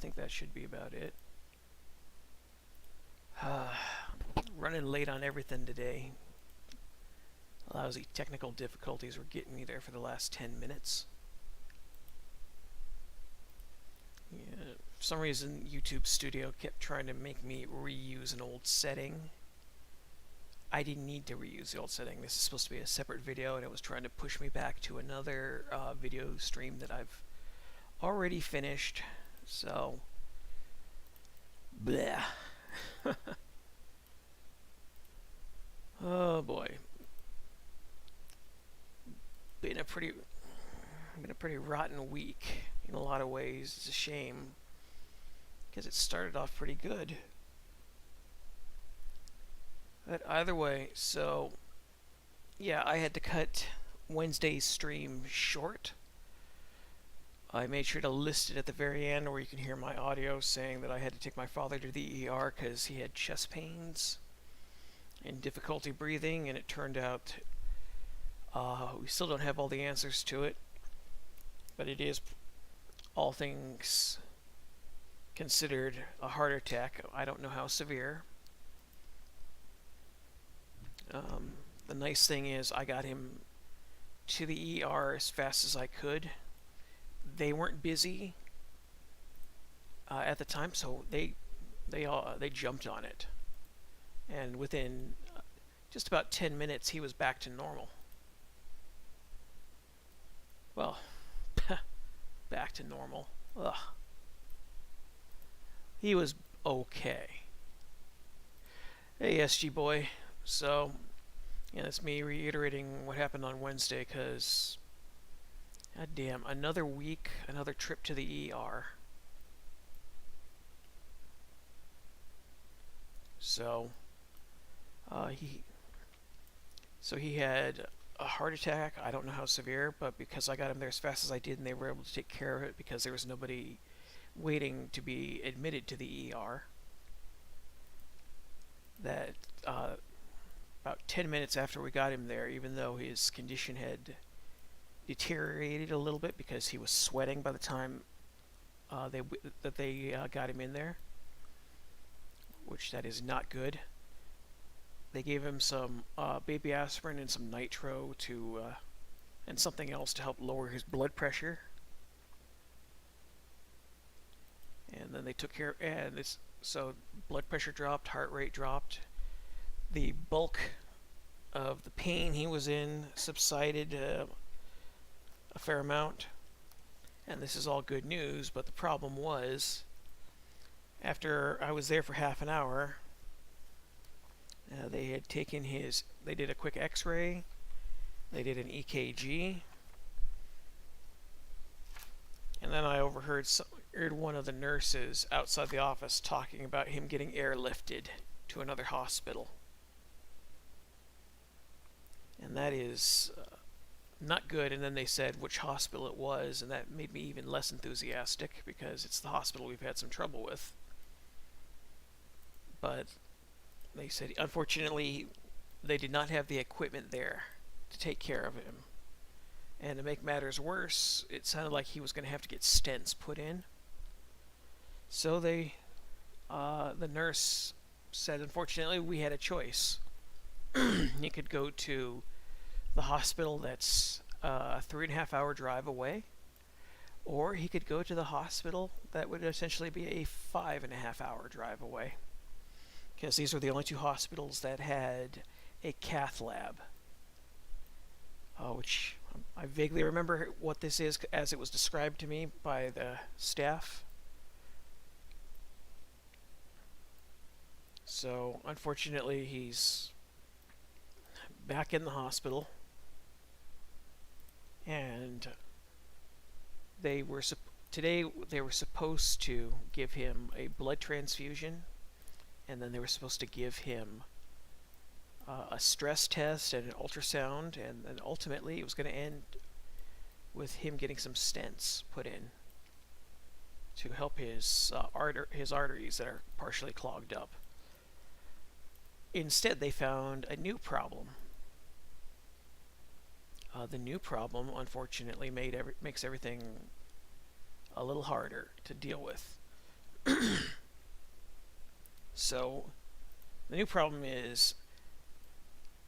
think that should be about it. Running late on everything today. Lousy technical difficulties were getting me there for the last 10 minutes. Yeah, for some reason, YouTube Studio kept trying to make me reuse an old setting. I didn't need to reuse the old setting. This is supposed to be a separate video, and it was trying to push me back to another video stream that I've already finished. So, bleh. Oh boy, been a pretty rotten week in a lot of ways. It's a shame because it started off pretty good. But either way, so yeah, I had to cut Wednesday's stream short. I made sure to list it at the very end where you can hear my audio saying that I had to take my father to the ER because he had chest pains and difficulty breathing, and it turned out we still don't have all the answers to it, but it is, all things considered, a heart attack. I don't know how severe. The nice thing is I got him to the ER as fast as I could. They weren't busy at the time, so they jumped on it, and within just about 10 minutes he was back to normal. Well, back to normal. Ugh. He was okay. Hey, SG boy. So, yeah, that's me reiterating what happened on Wednesday, because, god damn, another week, another trip to the ER. So, he had a heart attack. I don't know how severe, but because I got him there as fast as I did, and they were able to take care of it because there was nobody waiting to be admitted to the ER, that about 10 minutes after we got him there, even though his condition had deteriorated a little bit because he was sweating by the time they got him in there, which that is not good. They gave him some baby aspirin and some nitro and something else to help lower his blood pressure. And then they took care, so blood pressure dropped, heart rate dropped. The bulk of the pain he was in subsided a fair amount. And this is all good news, but the problem was, after I was there for half an hour, they had taken they did a quick x-ray, they did an EKG, and then I overheard one of the nurses outside the office talking about him getting airlifted to another hospital. And that is not good. And then they said which hospital it was, and that made me even less enthusiastic because it's the hospital we've had some trouble with. But they said, unfortunately, they did not have the equipment there to take care of him. And to make matters worse, it sounded like he was going to have to get stents put in. So the nurse said, unfortunately, we had a choice. He could go to the hospital that's a 3.5-hour drive away, or he could go to the hospital that would essentially be a 5.5-hour drive away, because these were the only two hospitals that had a cath lab, which I vaguely remember what this is as it was described to me by the staff. So unfortunately, he's back in the hospital, and today they were supposed to give him a blood transfusion, and then they were supposed to give him a stress test and an ultrasound, and then ultimately it was going to end with him getting some stents put in to help his arteries that are partially clogged up. Instead, they found a new problem. The new problem, unfortunately, makes everything a little harder to deal with. So the new problem is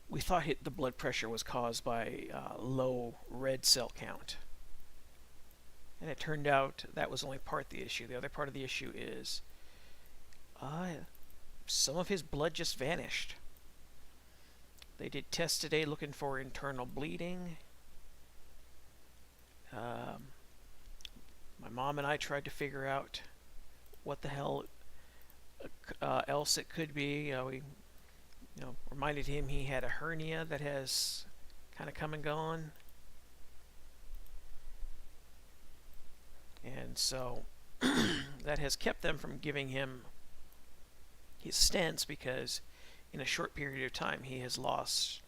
we thought the blood pressure was caused by low red cell count. And it turned out that was only part of the issue. The other part of the issue is uh, some of his blood just vanished. They did tests today looking for internal bleeding. My mom and I tried to figure out what the hell else it could be. We reminded him he had a hernia that has kind of come and gone. And so that has kept them from giving him his stents because in a short period of time he has lost,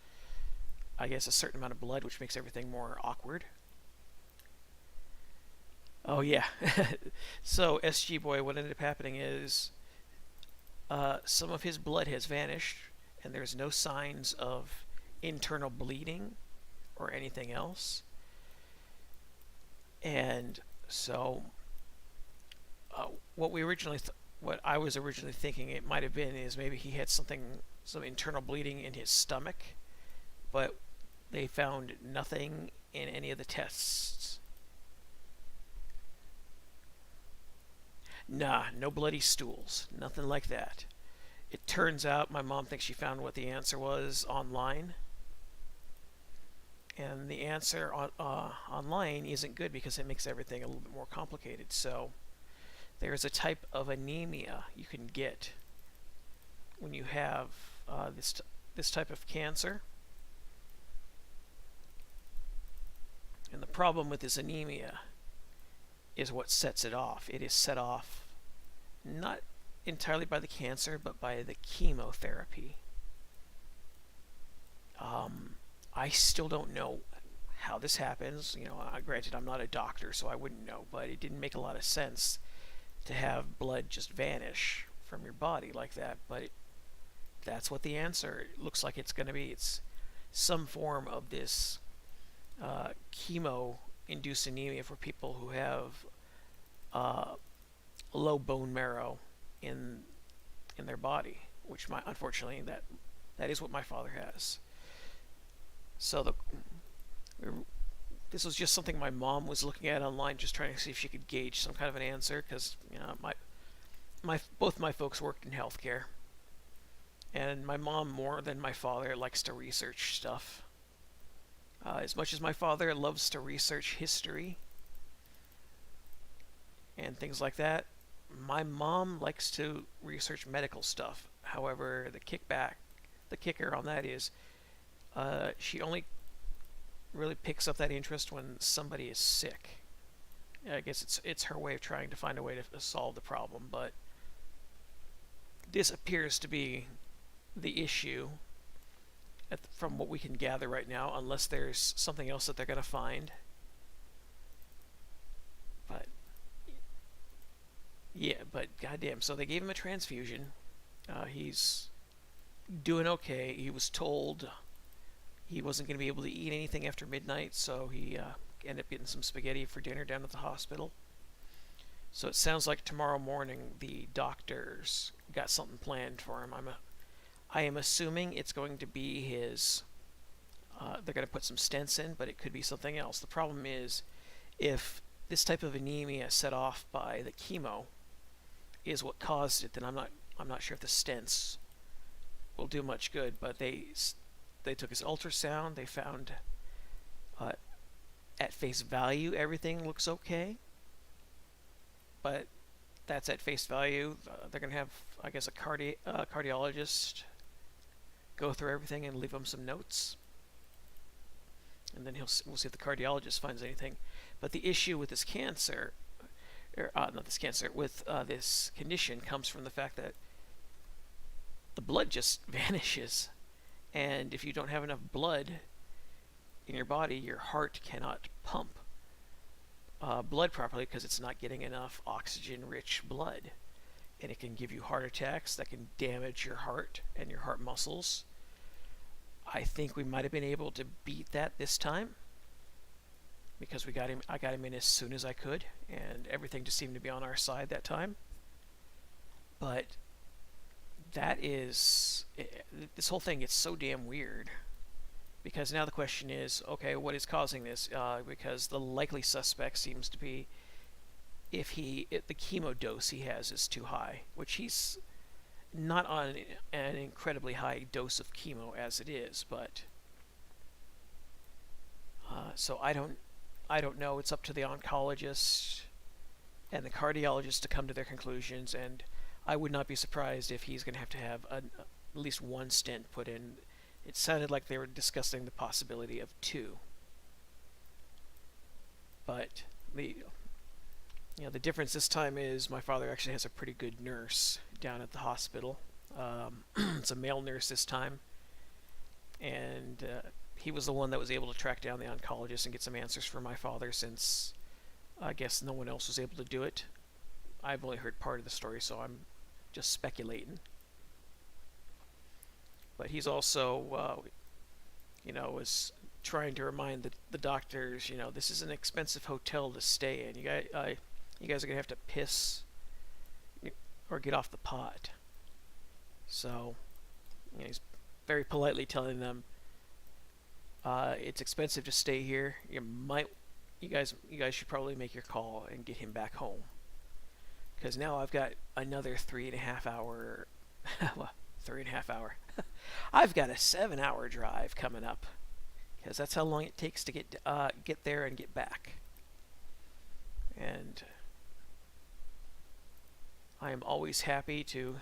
I guess, a certain amount of blood, which makes everything more awkward. Oh, yeah. So, SG Boy, what ended up happening is some of his blood has vanished, and there's no signs of internal bleeding or anything else. And so, what I was originally thinking it might have been is maybe he had some internal bleeding in his stomach, but they found nothing in any of the tests. Nah, no bloody stools, nothing like that. It turns out my mom thinks she found what the answer was online. And the answer online isn't good because it makes everything a little bit more complicated. So there's a type of anemia you can get when you have this type of cancer. And the problem with this anemia is what sets it off. It is set off not entirely by the cancer, but by the chemotherapy. I still don't know how this happens. Granted, I'm not a doctor, so I wouldn't know, but it didn't make a lot of sense to have blood just vanish from your body like that. But that's what the answer looks like it's going to be. It's some form of this chemo-induced anemia for people who have low bone marrow in their body, which unfortunately that is what my father has. So this was just something my mom was looking at online, just trying to see if she could gauge some kind of an answer, because both my folks worked in healthcare, and my mom more than my father likes to research stuff. As much as my father loves to research history and things like that, my mom likes to research medical stuff. However, the kicker on that is she only really picks up that interest when somebody is sick. I guess it's her way of trying to find a way to solve the problem, but this appears to be the issue from what we can gather right now, unless there's something else that they're going to find. But yeah, but goddamn, so they gave him a transfusion. He's doing okay. He was told he wasn't going to be able to eat anything after midnight, so he ended up getting some spaghetti for dinner down at the hospital. So it sounds like tomorrow morning the doctors got something planned for him. I am assuming it's going to be his. They're going to put some stents in, but it could be something else. The problem is, if this type of anemia set off by the chemo is what caused it, then I'm not sure if the stents will do much good. But they took his ultrasound. They found at face value everything looks okay, but that's at face value. They're going to have, I guess, a cardiologist go through everything and leave him some notes, and then we'll see if the cardiologist finds anything. But the issue with this cancer, with this condition, comes from the fact that the blood just vanishes, and if you don't have enough blood in your body, your heart cannot pump blood properly because it's not getting enough oxygen-rich blood. And it can give you heart attacks that can damage your heart and your heart muscles. I think we might have been able to beat that this time because I got him in as soon as I could, and everything just seemed to be on our side that time. But that is, this whole thing gets so damn weird because now the question is, okay, what is causing this? Because the likely suspect seems to be if the chemo dose he has is too high, which he's not on an incredibly high dose of chemo as it is, but so I don't know. It's up to the oncologist and the cardiologist to come to their conclusions, and I would not be surprised if he's going to have at least one stent put in. It sounded like they were discussing the possibility of two, but the difference this time is my father actually has a pretty good nurse down at the hospital. It's a male nurse this time, and he was the one that was able to track down the oncologist and get some answers for my father, since I guess no one else was able to do it. I've only heard part of the story, so I'm just speculating. But he's also, was trying to remind the doctors, this is an expensive hotel to stay in. You guys are gonna have to piss or get off the pot. So, he's very politely telling them, it's expensive to stay here. You guys should probably make your call and get him back home. Because now I've got another 3.5 hour, well, 3.5 hour. I've got a 7-hour drive coming up, because that's how long it takes to get there and get back. And I am always happy to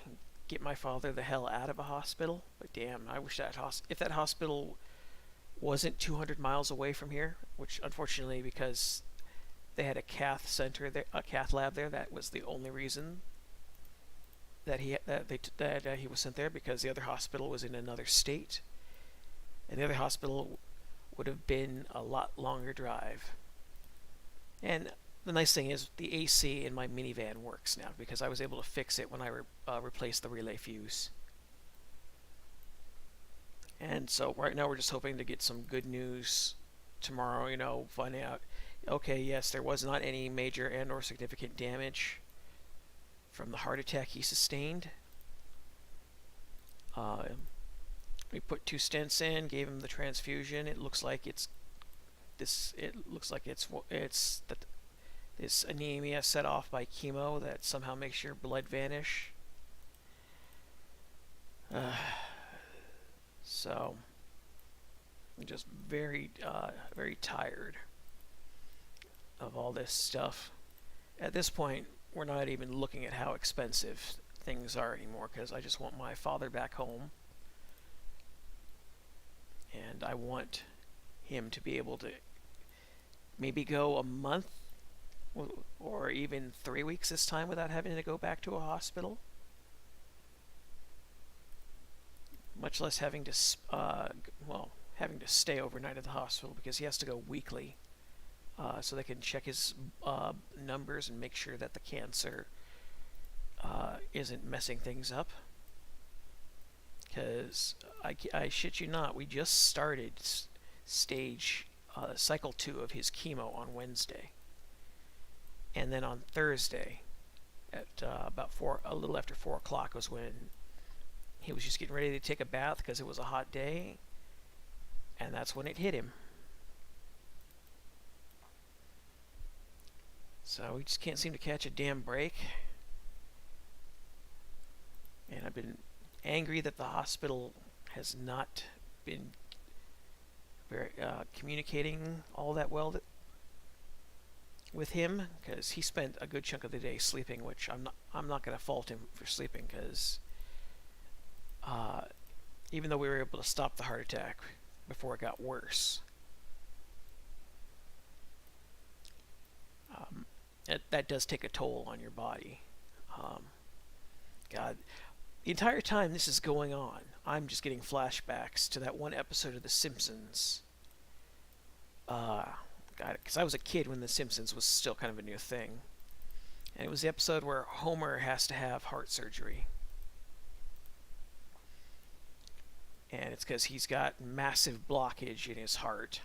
get my father the hell out of a hospital. But damn, I wish if that hospital wasn't 200 miles away from here, which unfortunately, because they had a cath center there, a cath lab there, that was the only reason that he was sent there, because the other hospital was in another state, and the other hospital would have been a lot longer drive. And the nice thing is the AC in my minivan works now, because I was able to fix it when I replaced the relay fuse. And so right now we're just hoping to get some good news tomorrow, finding out, okay, yes, there was not any major and or significant damage from the heart attack he sustained. We put 2 stents in, gave him the transfusion. It looks like it's this anemia set off by chemo that somehow makes your blood vanish. So I'm just very tired of all this stuff. At this point, we're not even looking at how expensive things are anymore, because I just want my father back home, and I want him to be able to maybe go a month or even 3 weeks this time without having to go back to a hospital, much less having to stay overnight at the hospital, because he has to go weekly, so they can check his numbers and make sure that the cancer isn't messing things up. Because I shit you not, we just started cycle 2 of his chemo on Wednesday, and then on Thursday at a little after 4 o'clock was when he was just getting ready to take a bath because it was a hot day, and that's when it hit him. So we just can't seem to catch a damn break. And I've been angry that the hospital has not been very communicating all that well with him, because he spent a good chunk of the day sleeping, which I'm not going to fault him for sleeping, because even though we were able to stop the heart attack before it got worse, that does take a toll on your body. God, the entire time this is going on, I'm just getting flashbacks to that one episode of The Simpsons. God, because I was a kid when The Simpsons was still kind of a new thing. And it was the episode where Homer has to have heart surgery. And it's because he's got massive blockage in his heart.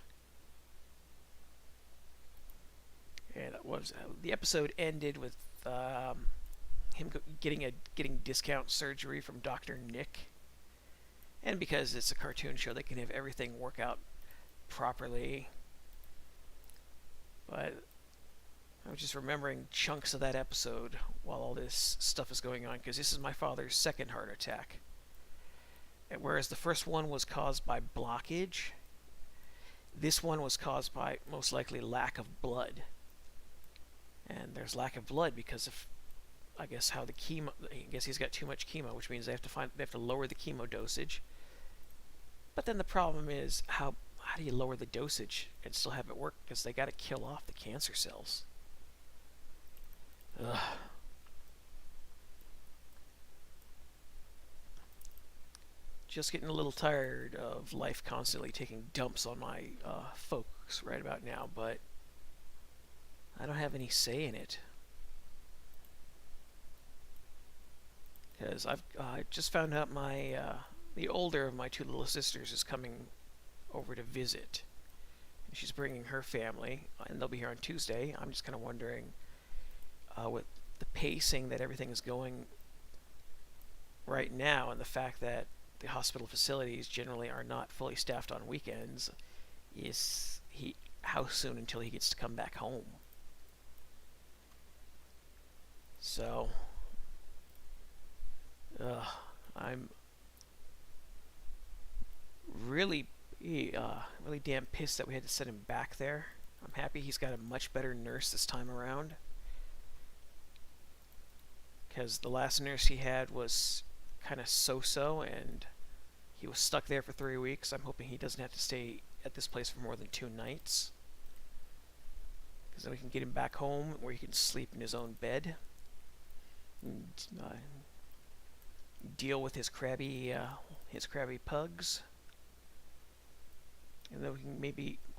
And the episode ended with getting discount surgery from Dr. Nick. And because it's a cartoon show, they can have everything work out properly. But I was just remembering chunks of that episode while all this stuff is going on, because this is my father's second heart attack. And whereas the first one was caused by blockage, this one was caused by most likely lack of blood. And there's lack of blood because of, I guess, how the chemo. I guess he's got too much chemo, which means they have to lower the chemo dosage. But then the problem is how do you lower the dosage and still have it work? Because they got to kill off the cancer cells. Ugh. Just getting a little tired of life constantly taking dumps on my folks right about now, but I don't have any say in it. Because I just found out the older of my two little sisters is coming over to visit. And she's bringing her family, and they'll be here on Tuesday. I'm just kind of wondering, with the pacing that everything is going right now, and the fact that the hospital facilities generally are not fully staffed on weekends, how soon until he gets to come back home? So, I'm really damn pissed that we had to send him back there. I'm happy he's got a much better nurse this time around, because the last nurse he had was kind of so-so, and he was stuck there for 3 weeks. I'm hoping he doesn't have to stay at this place for more than 2 nights, because then we can get him back home where he can sleep in his own bed and deal with his crabby pugs, and then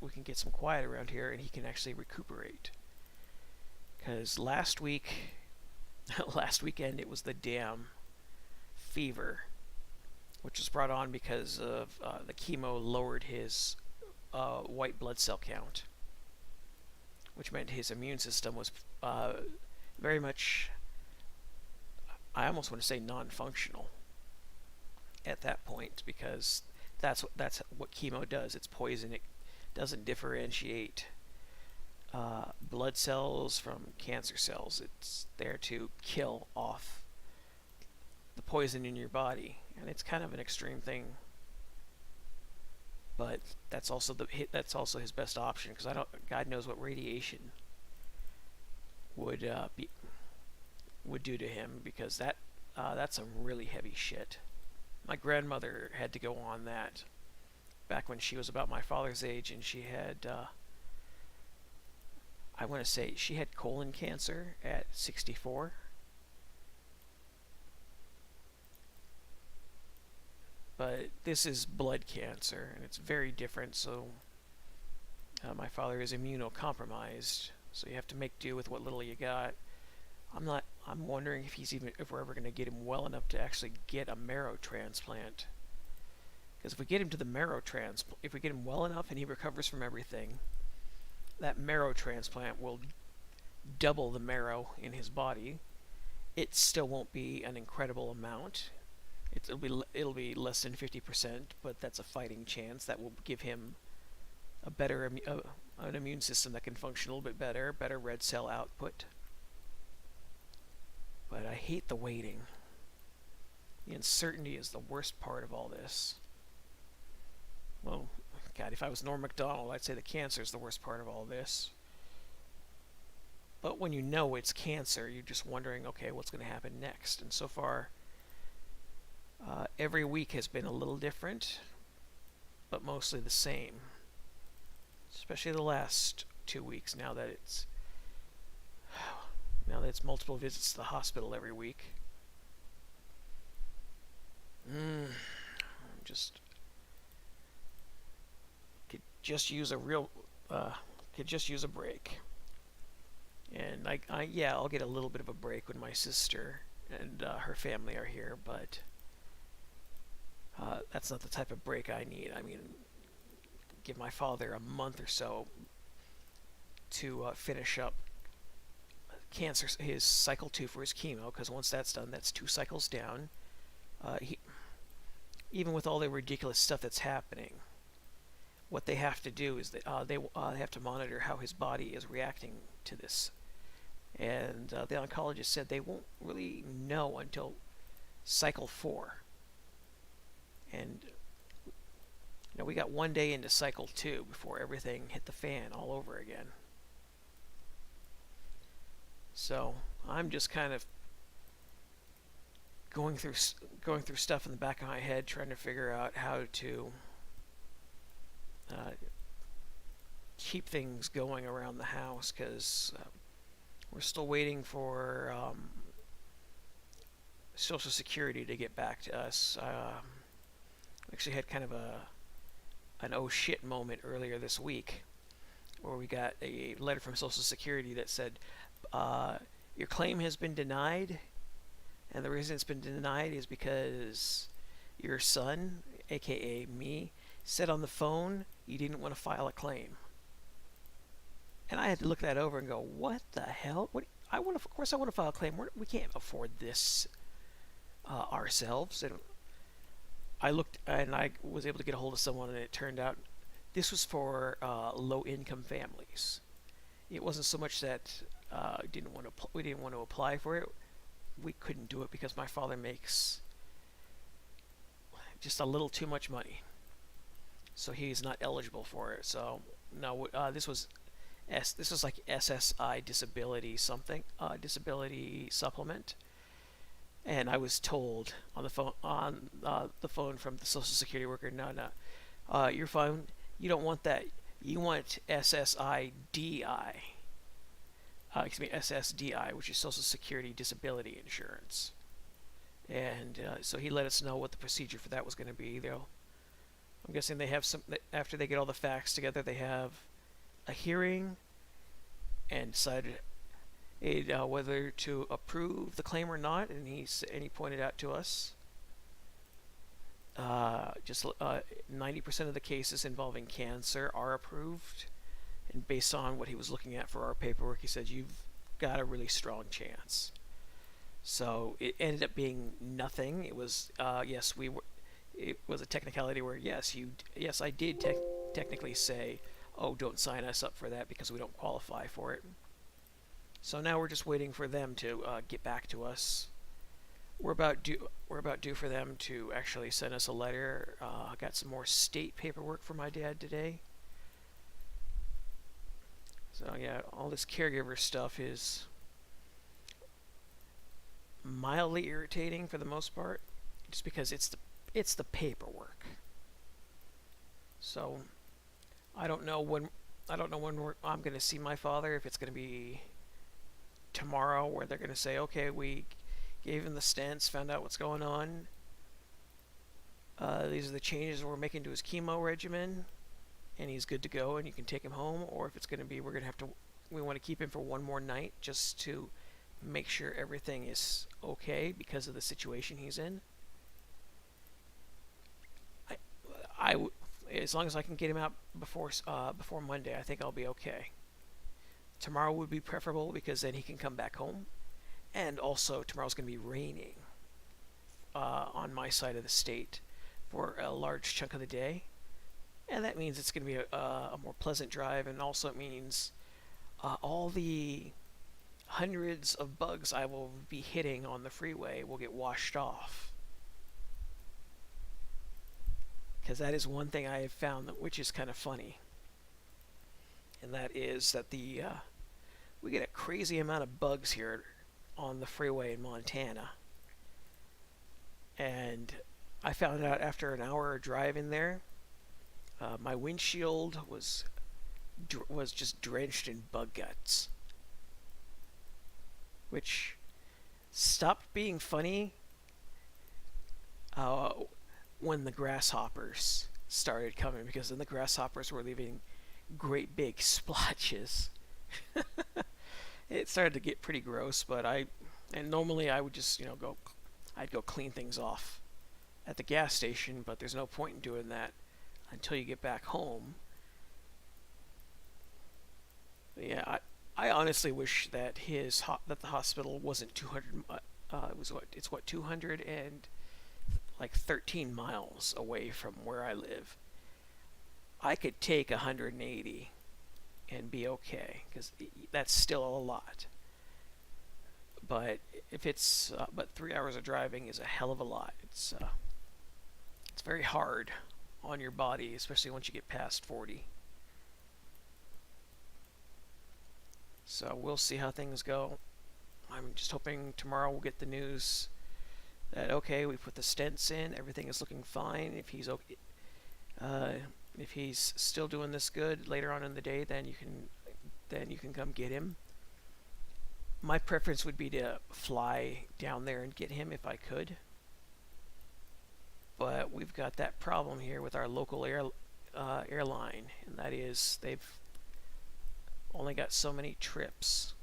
we can get some quiet around here and he can actually recuperate. Because last weekend it was the damn fever, which was brought on because of the chemo lowered his white blood cell count, which meant his immune system was very much, I almost want to say, non-functional at that point, because that's what chemo does. It's poison. It doesn't differentiate blood cells from cancer cells. It's there to kill off the poison in your body, and it's kind of an extreme thing. But that's also his best option, because God knows what radiation would do to him, because that's some really heavy shit. My grandmother had to go on that back when she was about my father's age, and she had I want to say she had colon cancer at 64. But this is blood cancer, and it's very different. So my father is immunocompromised, so you have to make do with what little you got. I'm wondering if we're ever going to get him well enough to actually get a marrow transplant. Because if we get him to the marrow transplant, if we get him well enough and he recovers from everything, that marrow transplant will double the marrow in his body. It still won't be an incredible amount. It'll be less than 50%, but that's a fighting chance. That will give him a better an immune system that can function a little bit better red cell output. But I hate the waiting. The uncertainty is the worst part of all this. Well, God, if I was Norm Macdonald, I'd say the cancer is the worst part of all this. But when you know it's cancer, you're just wondering, okay, what's going to happen next? And so far, every week has been a little different, but mostly the same. Especially the last 2 weeks, now that it's multiple visits to the hospital every week. Could just use a break. And I'll get a little bit of a break when my sister and her family are here, but that's not the type of break I need. I mean, give my father a month or so to finish up cancer, his cycle 2 for his chemo, because once that's done, that's 2 cycles down. He, even with all the ridiculous stuff that's happening, what they have to do is that they have to monitor how his body is reacting to this. And the oncologist said they won't really know until cycle 4. And we got 1 day into cycle 2 before everything hit the fan all over again. So I'm just kind of going through stuff in the back of my head, trying to figure out how to keep things going around the house, because we're still waiting for Social Security to get back to us. We actually had kind of an oh shit moment earlier this week, where we got a letter from Social Security that said, your claim has been denied, and the reason it's been denied is because your son, aka me, said on the phone you didn't want to file a claim. And I had to look that over and go, what the hell? Of course I want to file a claim. We can't afford this ourselves. And I looked, and I was able to get a hold of someone, and it turned out this was for low-income families. It wasn't so much that we didn't want to apply for it. We couldn't do it because my father makes just a little too much money, so he's not eligible for it. So no, this was like SSI disability disability supplement. And I was told on the phone from the Social Security worker, no, you're fine. You don't want that. You want SSIDI. SSDI, which is Social Security Disability Insurance. And so he let us know what the procedure for that was going to be. I'm guessing they have after they get all the facts together, they have a hearing and decide whether to approve the claim or not. And he pointed out to us just 90% of the cases involving cancer are approved, and based on what he was looking at for our paperwork, he said you've got a really strong chance. So it ended up being nothing. It was it was a technicality where yes, I did technically say, oh, don't sign us up for that because we don't qualify for it. So now we're just waiting for them to get back to us. We're about due for them to actually send us a letter. I got some more state paperwork for my dad today. So yeah, all this caregiver stuff is mildly irritating for the most part, just because it's the paperwork. So I don't know when I'm going to see my father. If it's going to be tomorrow, where they're going to say, okay, we gave him the stents, found out what's going on. These are the changes we're making to his chemo regimen, and he's good to go, and you can take him home. Or if it's going to be, we want to keep him for one more night just to make sure everything is okay because of the situation he's in. As long as I can get him out before Monday, I think I'll be okay. Tomorrow would be preferable because then he can come back home. And also, tomorrow's going to be raining on my side of the state for a large chunk of the day. And that means it's going to be a more pleasant drive. And also it means all the hundreds of bugs I will be hitting on the freeway will get washed off. Because that is one thing I have found which is kind of funny. And that is that we get a crazy amount of bugs here on the freeway in Montana. And I found out after an hour drive in there, my windshield was just drenched in bug guts. Which stopped being funny when the grasshoppers started coming, because then the grasshoppers were leaving great big splotches. It started to get pretty gross, but normally I would just I'd go clean things off at the gas station, but there's no point in doing that until you get back home. But yeah, I honestly wish that that the hospital wasn't 200. It was what? It's what, 200 and like 13 miles away from where I live. I could take 180 and be okay because that's still a lot. But if it's but 3 hours of driving is a hell of a lot. It's very hard on your body, especially once you get past 40. So we'll see how things go. I'm just hoping tomorrow we'll get the news that okay, we put the stents in, everything is looking fine. If he's okay, uh, if he's still doing this good later on in the day, then you can come get him. My preference would be to fly down there and get him if I could. But we've got that problem here with our local airline, and that is they've only got so many trips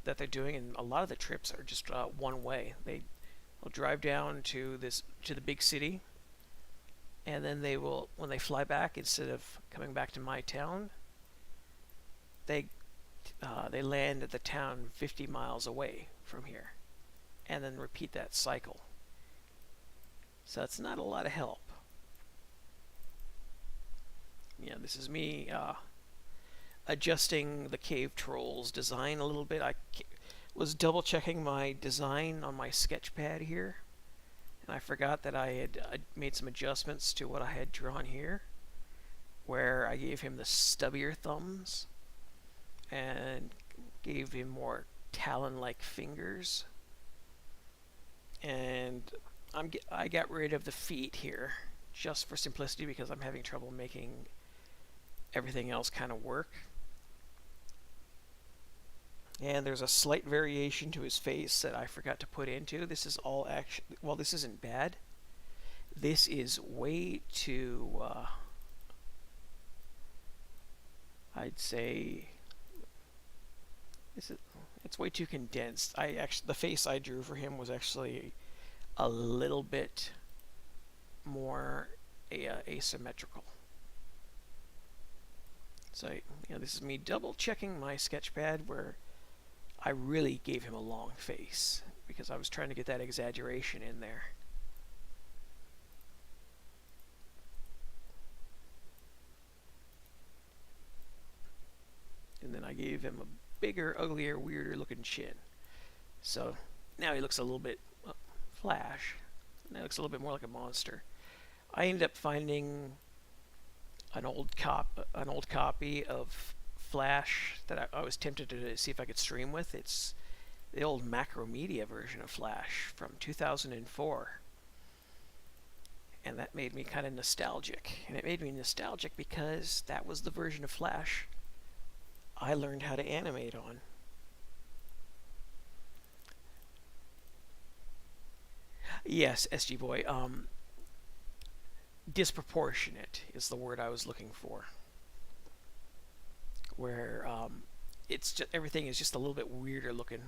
that they're doing, and a lot of the trips are just one way. They'll drive down to the big city, and then they will, when they fly back, instead of coming back to my town, they land at the town 50 miles away from here, and then repeat that cycle. So it's not a lot of help. Yeah, this is me adjusting the cave trolls design a little bit. I was double checking my design on my sketch pad here, and I forgot that I had made some adjustments to what I had drawn here, where I gave him the stubbier thumbs and gave him more talon-like fingers, and I got rid of the feet here just for simplicity because I'm having trouble making everything else kind of work. And there's a slight variation to his face that I forgot to put into. This is all actually, well, this isn't bad. This is way too, I'd say, it's way too condensed. The face I drew for him was actually a little bit more asymmetrical. So, this is me double checking my sketch pad where I really gave him a long face because I was trying to get that exaggeration in there. And then I gave him a bigger, uglier, weirder looking chin. So now he looks a little bit Flash. Now he looks a little bit more like a monster. I ended up finding an old copy of Flash that I was tempted to see if I could stream with. It's the old Macromedia version of Flash from 2004. And that made me kind of nostalgic. And it made me nostalgic because that was the version of Flash I learned how to animate on. Yes, SG Boy. Disproportionate is the word I was looking for. Where it's just everything is just a little bit weirder looking.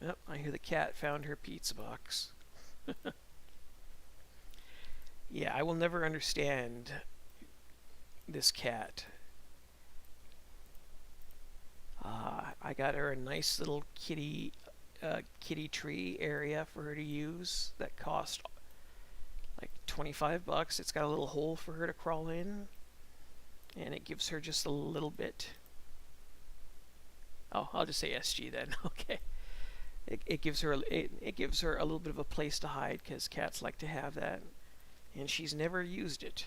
Yep, I hear the cat found her pizza box. Yeah, I will never understand this cat. I got her a nice little kitty tree area for her to use that cost like $25. It's got a little hole for her to crawl in, and it gives her just a little bit. Oh, I'll just say SG then. Okay. It gives her a little bit of a place to hide because cats like to have that, and she's never used it.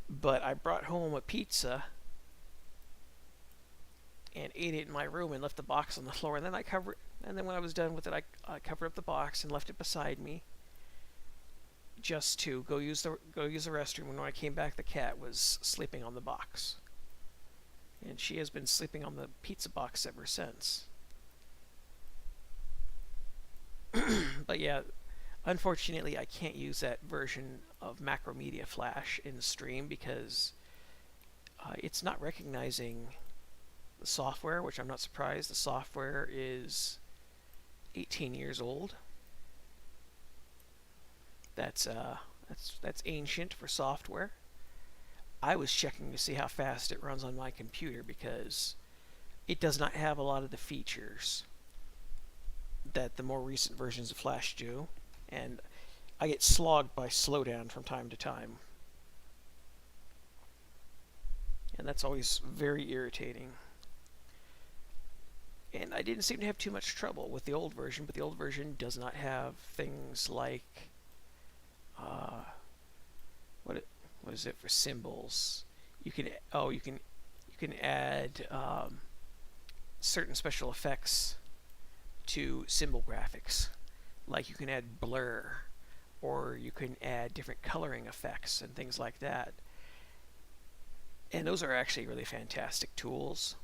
But I brought home a pizza and ate it in my room and left the box on the floor, and then when I was done with it, I covered up the box and left it beside me just to go use the restroom. And when I came back, the cat was sleeping on the box, and she has been sleeping on the pizza box ever since. But yeah, unfortunately, I can't use that version of Macromedia Flash in the stream because it's not recognizing the software, which I'm not surprised. The software is 18 years old. That's ancient for software. I was checking to see how fast it runs on my computer because it does not have a lot of the features that the more recent versions of Flash do, and I get slogged by slowdown from time to time, and that's always very irritating. And I didn't seem to have too much trouble with the old version, but the old version does not have things like uh, what is it for symbols? You can add certain special effects to symbol graphics, like you can add blur, or you can add different coloring effects and things like that. And those are actually really fantastic tools,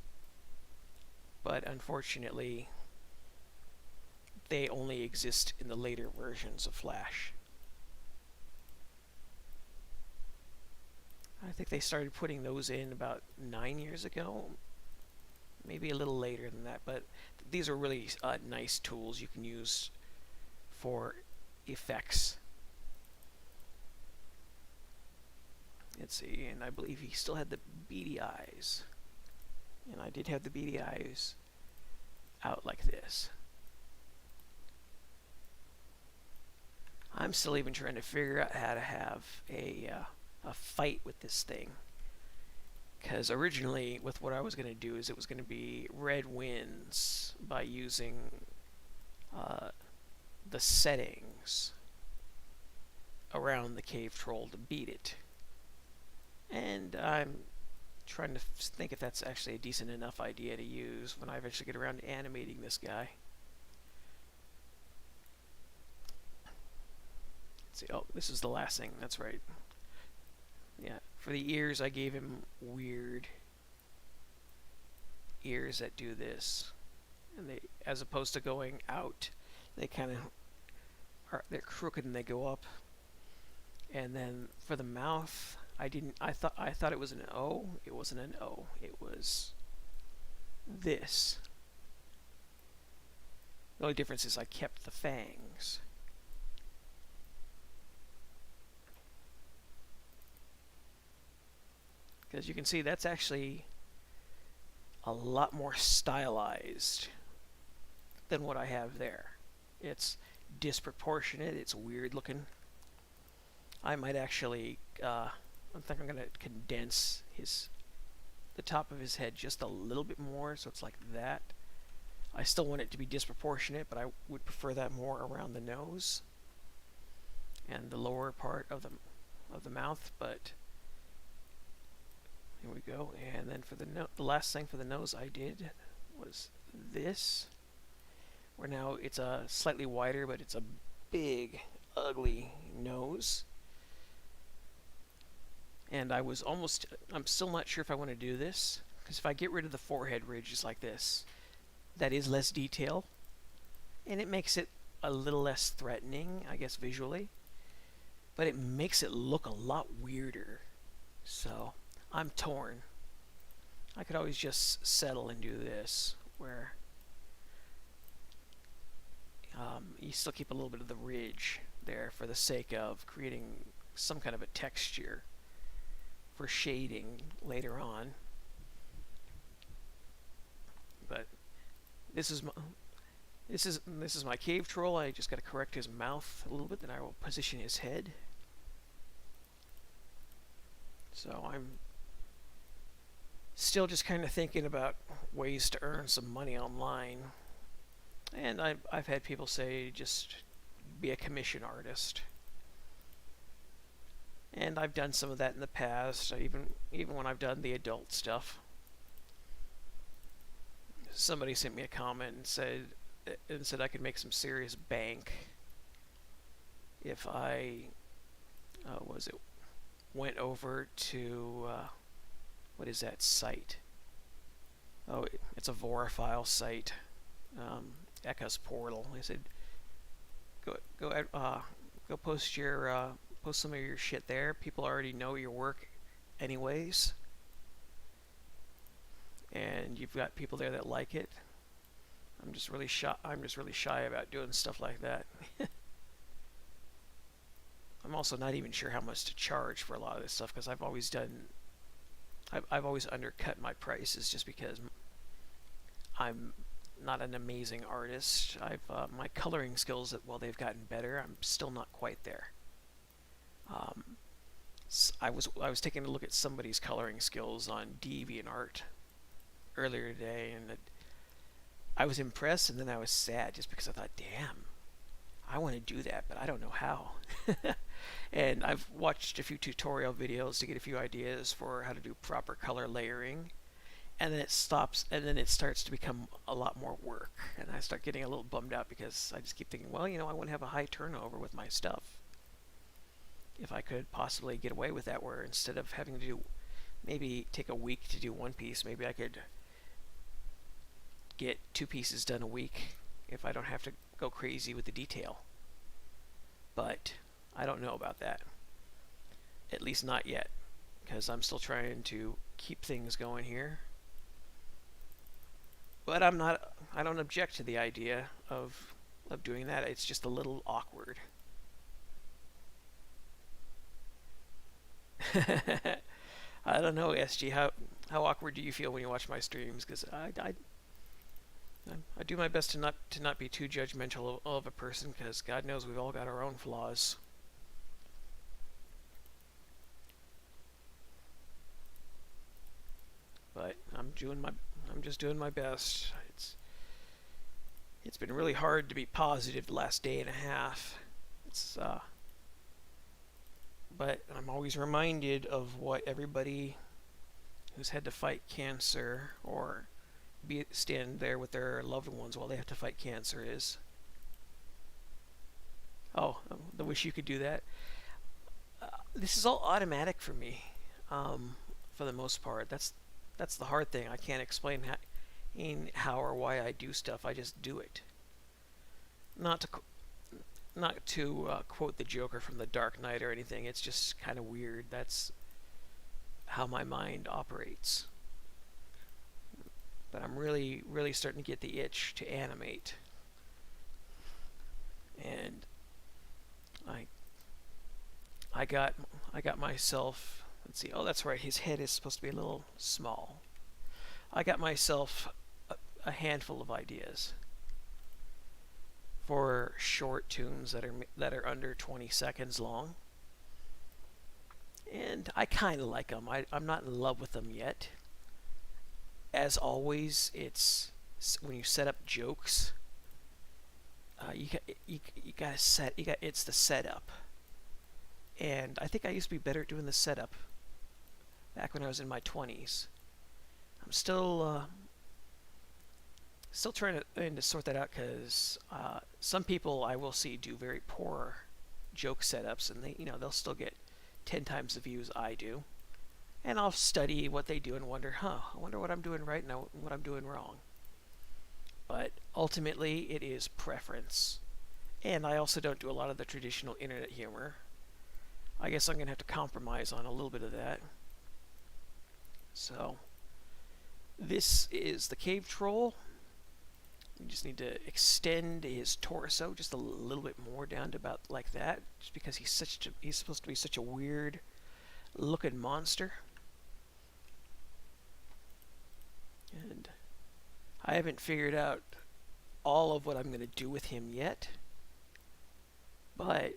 but unfortunately, they only exist in the later versions of Flash. I think they started putting those in about 9 years ago, maybe a little later than that, but these are really nice tools you can use for effects. Let's see, and I believe he still had the beady eyes. And I did have the beady eyes out like this. I'm still even trying to figure out how to have a fight with this thing. Because originally, with what I was going to do, is it was going to be red winds by using the settings around the cave troll to beat it. And I'm trying to think if that's actually a decent enough idea to use when I eventually get around to animating this guy. Let's see, oh, this is the last thing, that's right. Yeah, for the ears I gave him weird ears that do this. And they, as opposed to going out, they kind of they're crooked and they go up. And then for the mouth, I thought it was an O. It wasn't an O. It was this. The only difference is I kept the fangs. Because you can see that's actually a lot more stylized than what I have there. It's disproportionate. It's weird looking. I might actually I think I'm going to condense the top of his head just a little bit more, so it's like that. I still want it to be disproportionate, but I would prefer that more around the nose and the lower part of the mouth. But here we go. And then for the last thing for the nose I did was this, where now it's a slightly wider, but it's a big, ugly nose. And I'm still not sure if I want to do this, because if I get rid of the forehead ridges like this, that is less detail, and it makes it a little less threatening, I guess, visually, but it makes it look a lot weirder. So I'm torn. I could always just settle and do this, where you still keep a little bit of the ridge there for the sake of creating some kind of a texture for shading later on. But this is my cave troll. I just got to correct his mouth a little bit, then I will position his head. So I'm still just kind of thinking about ways to earn some money online. And I've had people say just be a commission artist. And I've done some of that in the past, even when I've done the adult stuff. Somebody sent me a comment and said I could make some serious bank if I went over to what is that site? Oh, it's a Vorifile site, Echo's Portal. They said go post some of your shit there. People already know your work anyways, and you've got people there that like it. I'm just really shy about doing stuff like that. I'm also not even sure how much to charge for a lot of this stuff, because I've always done I've always undercut my prices just because I'm not an amazing artist. My coloring skills, while they've gotten better, I'm still not quite there. Um, I was taking a look at somebody's coloring skills on DeviantArt earlier today, and I was impressed, and then I was sad just because I thought, damn, I want to do that, but I don't know how. And I've watched a few tutorial videos to get a few ideas for how to do proper color layering, and then it stops, and then it starts to become a lot more work, and I start getting a little bummed out because I just keep thinking, well, I want to have a high turnover with my stuff. If I could possibly get away with that, where instead of having to do maybe take a week to do one piece, maybe I could get 2 pieces done a week if I don't have to go crazy with the detail. But I don't know about that. At least not yet, because I'm still trying to keep things going here. But I don't object to the idea of doing that. It's just a little awkward. I don't know, SG. How awkward do you feel when you watch my streams? Because I do my best to not be too judgmental of a person, because God knows we've all got our own flaws. But I'm just doing my best. It's been really hard to be positive the last day and a half. But I'm always reminded of what everybody who's had to fight cancer or stand there with their loved ones while they have to fight cancer is. Oh, I wish you could do that. This is all automatic for me, for the most part. That's the hard thing. I can't explain how or why I do stuff. I just do it. Not to quote the Joker from The Dark Knight or anything. It's just kind of weird. That's how my mind operates. But I'm really, really starting to get the itch to animate. And I got myself. Let's see. Oh, that's right. His head is supposed to be a little small. I got myself a handful of ideas for short tunes that are under 20 seconds long, and I kind of like them. I'm not in love with them yet. As always, it's when you set up jokes, it's the setup, and I think I used to be better at doing the setup back when I was in my 20s. I'm still trying to sort that out, because some people I will see do very poor joke setups, and they'll still get 10 times the views I do. And I'll study what they do and wonder, I wonder what I'm doing right and what I'm doing wrong. But ultimately, it is preference. And I also don't do a lot of the traditional internet humor. I guess I'm going to have to compromise on a little bit of that. So, this is the cave troll. We just need to extend his torso just a little bit more down to about like that, just because he's supposed to be such a weird looking monster. And I haven't figured out all of what I'm going to do with him yet, but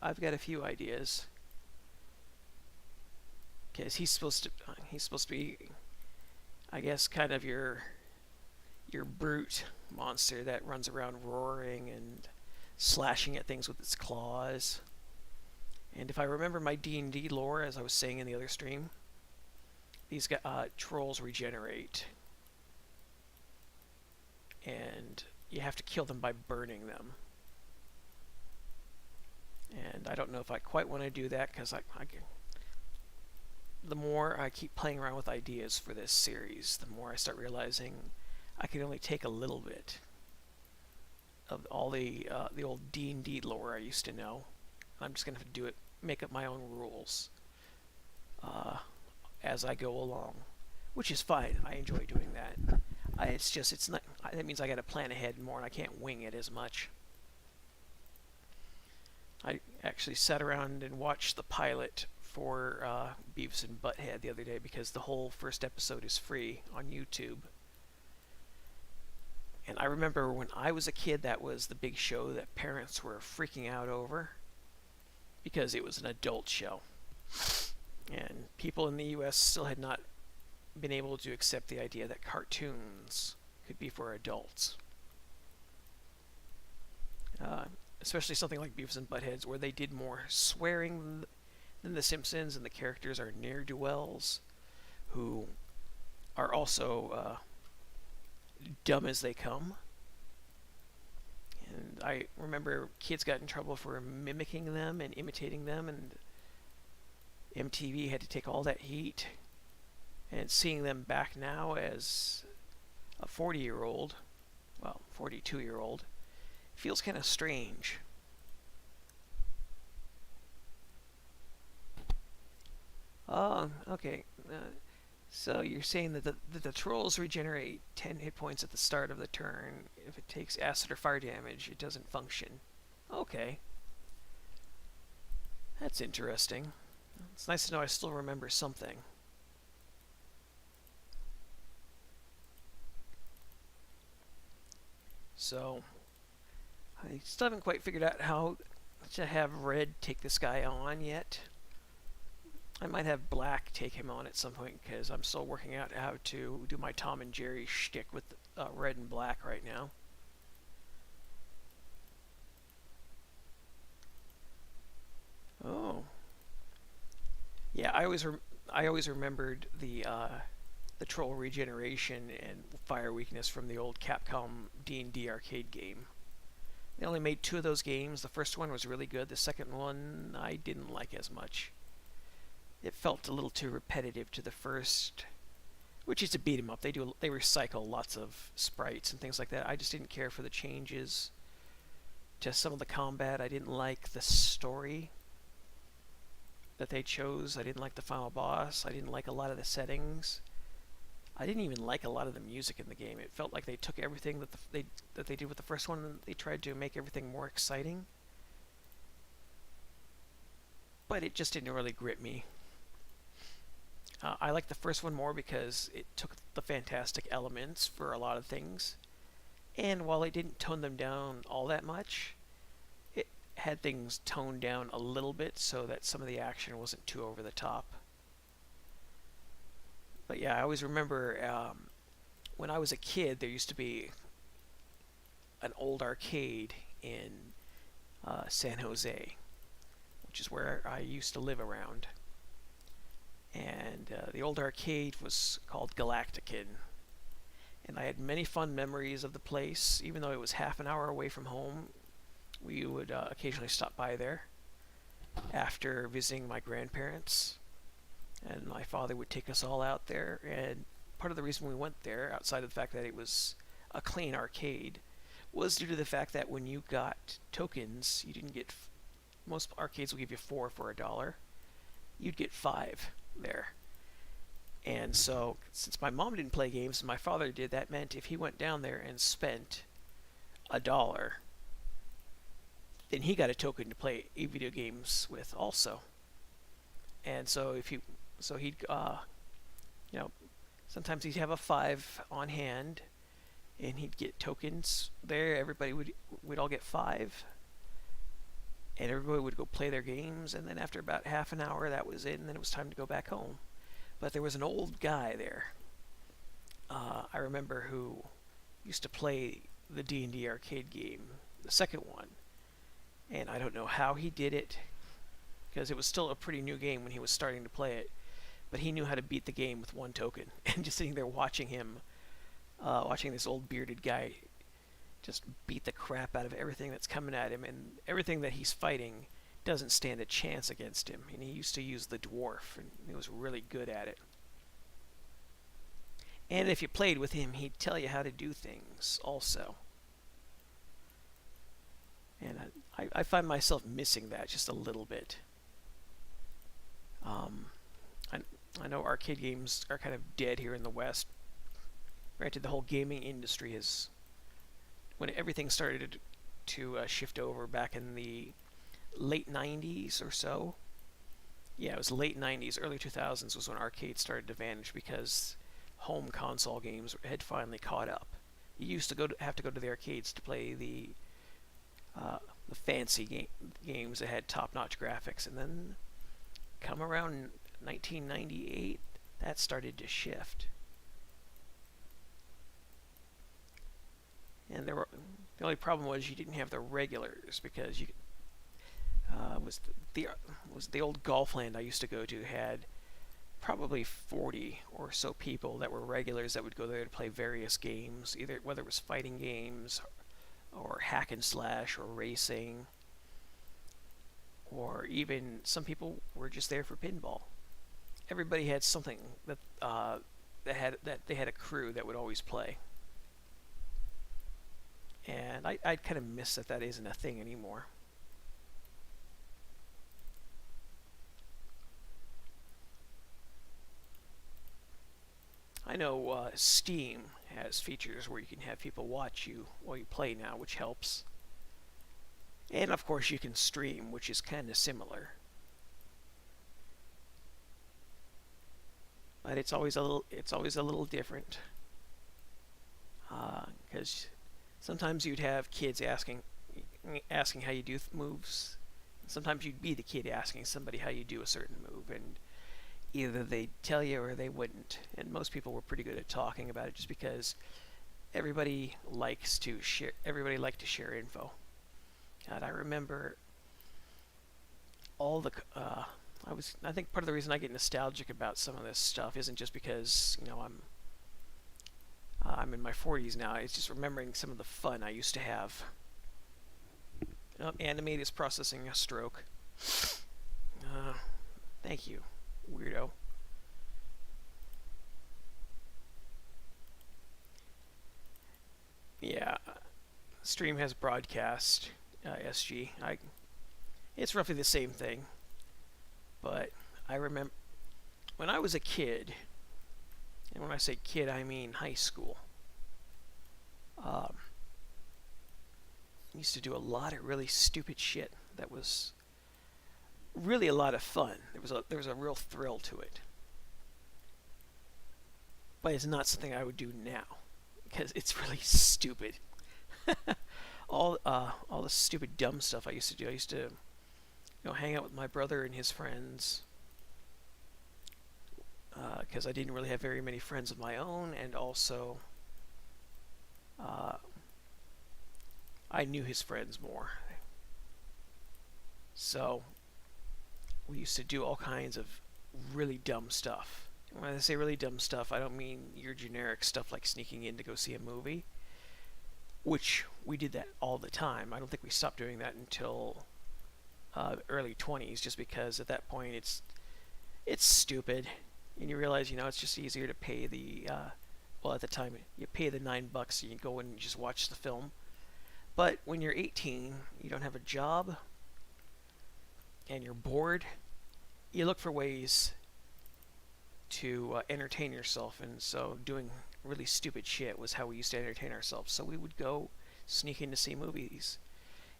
I've got a few ideas, because he's supposed to be, I guess, kind of your brute monster that runs around roaring and slashing at things with its claws. And if I remember my D&D lore, as I was saying in the other stream, these trolls regenerate, and you have to kill them by burning them. And I don't know if I quite want to do that, because the more I keep playing around with ideas for this series, the more I start realizing I can only take a little bit of all the old D&D lore I used to know. I'm just going to have to do it, make up my own rules as I go along, which is fine. I enjoy doing that. It's not. That means I got to plan ahead more, and I can't wing it as much. I actually sat around and watched the pilot for Beavis and Butthead the other day because the whole first episode is free on YouTube. And I remember when I was a kid, that was the big show that parents were freaking out over because it was an adult show. And people in the US still had not been able to accept the idea that cartoons could be for adults. Especially something like Beavis and Buttheads, where they did more swearing than The Simpsons, and the characters are ne'er-do-wells who are also dumb as they come. And I remember kids got in trouble for mimicking them and imitating them, and MTV had to take all that heat. And seeing them back now as a 40-year-old, well, 42-year-old, feels kind of strange. Oh, okay. So you're saying that the trolls regenerate 10 hit points at the start of the turn. If it takes acid or fire damage, it doesn't function. Okay. That's interesting. It's nice to know I still remember something. So, I still haven't quite figured out how to have Red take this guy on yet. I might have Black take him on at some point because I'm still working out how to do my Tom and Jerry shtick with Red and Black right now. Oh, yeah. I always remembered the troll regeneration and fire weakness from the old Capcom D&D arcade game. They only made 2 of those games. The first one was really good. The second one I didn't like as much. It felt a little too repetitive to the first, which is a beat 'em up. They recycle lots of sprites and things like that. I just didn't care for the changes to some of the combat. I didn't like the story that they chose. I didn't like the final boss. I didn't like a lot of the settings. I didn't even like a lot of the music in the game. It felt like they took everything that they did with the first one and they tried to make everything more exciting. But it just didn't really grip me. I liked the first one more because it took the fantastic elements for a lot of things. And while it didn't tone them down all that much, it had things toned down a little bit so that some of the action wasn't too over the top. But yeah, I always remember when I was a kid, there used to be an old arcade in San Jose, which is where I used to live around. And the old arcade was called Galactican. And I had many fun memories of the place, even though it was half an hour away from home. We would occasionally stop by there after visiting my grandparents. And my father would take us all out there. And part of the reason we went there, outside of the fact that it was a clean arcade, was due to the fact that when you got tokens, you didn't get... Most arcades will give you 4 for $1. You'd get 5 there. And so, since my mom didn't play games and my father did, that meant if he went down there and spent $1, then he got a token to play video games with also. And so he'd sometimes he'd have a 5 on hand, and he'd get tokens there. We'd all get 5. And everybody would go play their games, and then after about half an hour, that was it, and then it was time to go back home. But there was an old guy there, I remember, who used to play the D&D arcade game, the second one. And I don't know how he did it, because it was still a pretty new game when he was starting to play it. But he knew how to beat the game with 1 token. And just sitting there watching him, watching this old bearded guy just beat the crap out of everything that's coming at him, and everything that he's fighting doesn't stand a chance against him. And he used to use the dwarf, and he was really good at it. And if you played with him, he'd tell you how to do things also. And I find myself missing that just a little bit. I know arcade games are kind of dead here in the West. Granted, the whole gaming industry is... When everything started to shift over back in the late 90s or so, Yeah, it was late 90s, early 2000s was when arcades started to vanish because home console games had finally caught up. You used to have to go to the arcades to play uh, the fancy games that had top-notch graphics, and then come around 1998, that started to shift. And the only problem was you didn't have the regulars because you the was the old Golfland I used to go to had probably 40 or so people that were regulars that would go there to play various games, either whether it was fighting games or hack and slash or racing, or even some people were just there for pinball. Everybody had something that they had a crew that would always play, and I kind of miss that isn't a thing anymore. I know Steam has features where you can have people watch you while you play now, which helps. And of course, you can stream, which is kind of similar. But it's always a little different because sometimes you'd have kids asking how you do moves. Sometimes you'd be the kid asking somebody how you do a certain move, and either they'd tell you or they wouldn't. And most people were pretty good at talking about it, just because everybody liked to share info. God, I remember all the I think part of the reason I get nostalgic about some of this stuff isn't just because I'm in my 40s now. It's just remembering some of the fun I used to have. Animate is processing a stroke. Thank you, weirdo. Yeah, Stream has broadcast SG. It's roughly the same thing, but I remember when I was a kid, and when I say kid, I mean high school. I used to do a lot of really stupid shit that was really a lot of fun. There was a real thrill to it, but it's not something I would do now because it's really stupid. All the stupid dumb stuff I used to do. I used to hang out with my brother and his friends because I didn't really have very many friends of my own, and also uh, I knew his friends more. So we used to do all kinds of really dumb stuff. And when I say really dumb stuff, I don't mean your generic stuff like sneaking in to go see a movie, which we did that all the time. I don't think we stopped doing that until early 20s, just because at that point it's stupid, and you realize it's just easier to pay well, at the time you pay the $9 and you go in and just watch the film. But when you're 18, you don't have a job and you're bored, you look for ways to entertain yourself, and so doing really stupid shit was how we used to entertain ourselves. So we would go sneak in to see movies.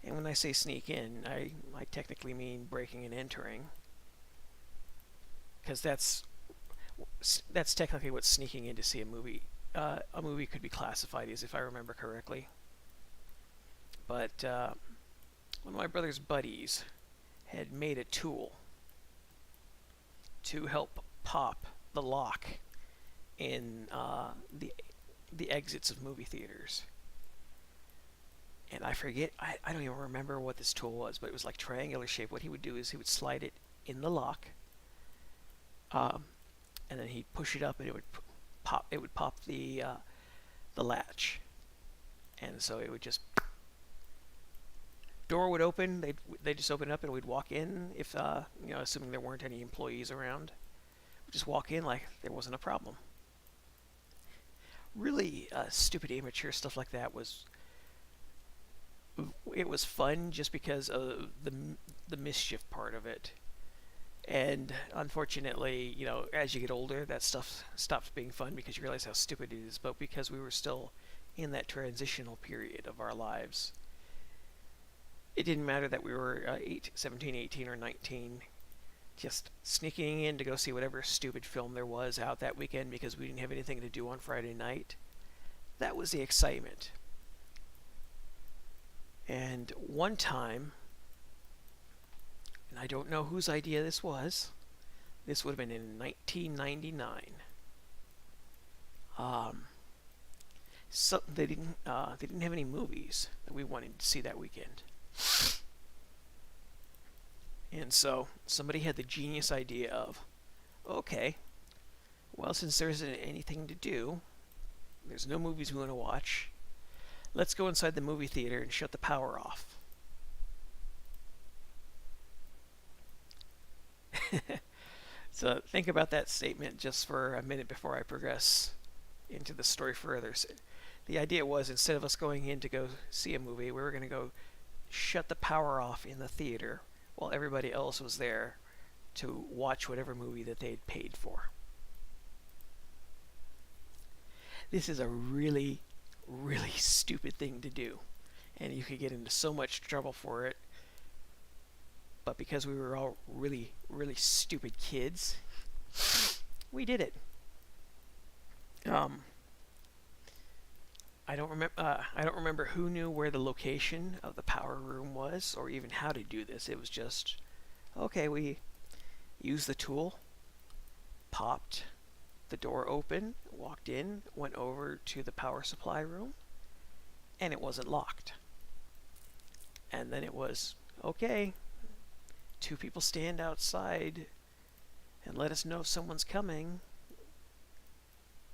And when I say sneak in, I technically mean breaking and entering, because that's technically what sneaking in to see a movie could be classified as, if I remember correctly. But one of my brother's buddies had made a tool to help pop the lock in the exits of movie theaters. And I forget, I don't even remember what this tool was, but it was like triangular shape. What he would do is he would slide it in the lock, and then he'd push it up, and it would pop. It would pop the latch, and so it would just door would open. They'd just open it up, and we'd walk in. If assuming there weren't any employees around, we'd just walk in like there wasn't a problem. Really stupid, immature stuff like that was. It was fun just because of the mischief part of it. And unfortunately, as you get older, that stuff stops being fun because you realize how stupid it is. But because we were still in that transitional period of our lives, it didn't matter that we were 17, 18, or 19 just sneaking in to go see whatever stupid film there was out that weekend because we didn't have anything to do on Friday night. That was the excitement. And one time, and I don't know whose idea this was, this would have been in 1999. So they didn't have any movies that we wanted to see that weekend. And so somebody had the genius idea of, okay, well, since there isn't anything to do, there's no movies we want to watch, let's go inside the movie theater and shut the power off. So think about that statement just for a minute before I progress into the story further. So the idea was, instead of us going in to go see a movie, we were going to go shut the power off in the theater while everybody else was there to watch whatever movie that they'd paid for. This is a really, really stupid thing to do, and you could get into so much trouble for it. But because we were all really, really stupid kids, we did it. I don't remember who knew where the location of the power room was, or even how to do this. It was just, okay, we used the tool, popped the door open, walked in, went over to the power supply room, and it wasn't locked. And then it was, okay, 2 people stand outside and let us know if someone's coming.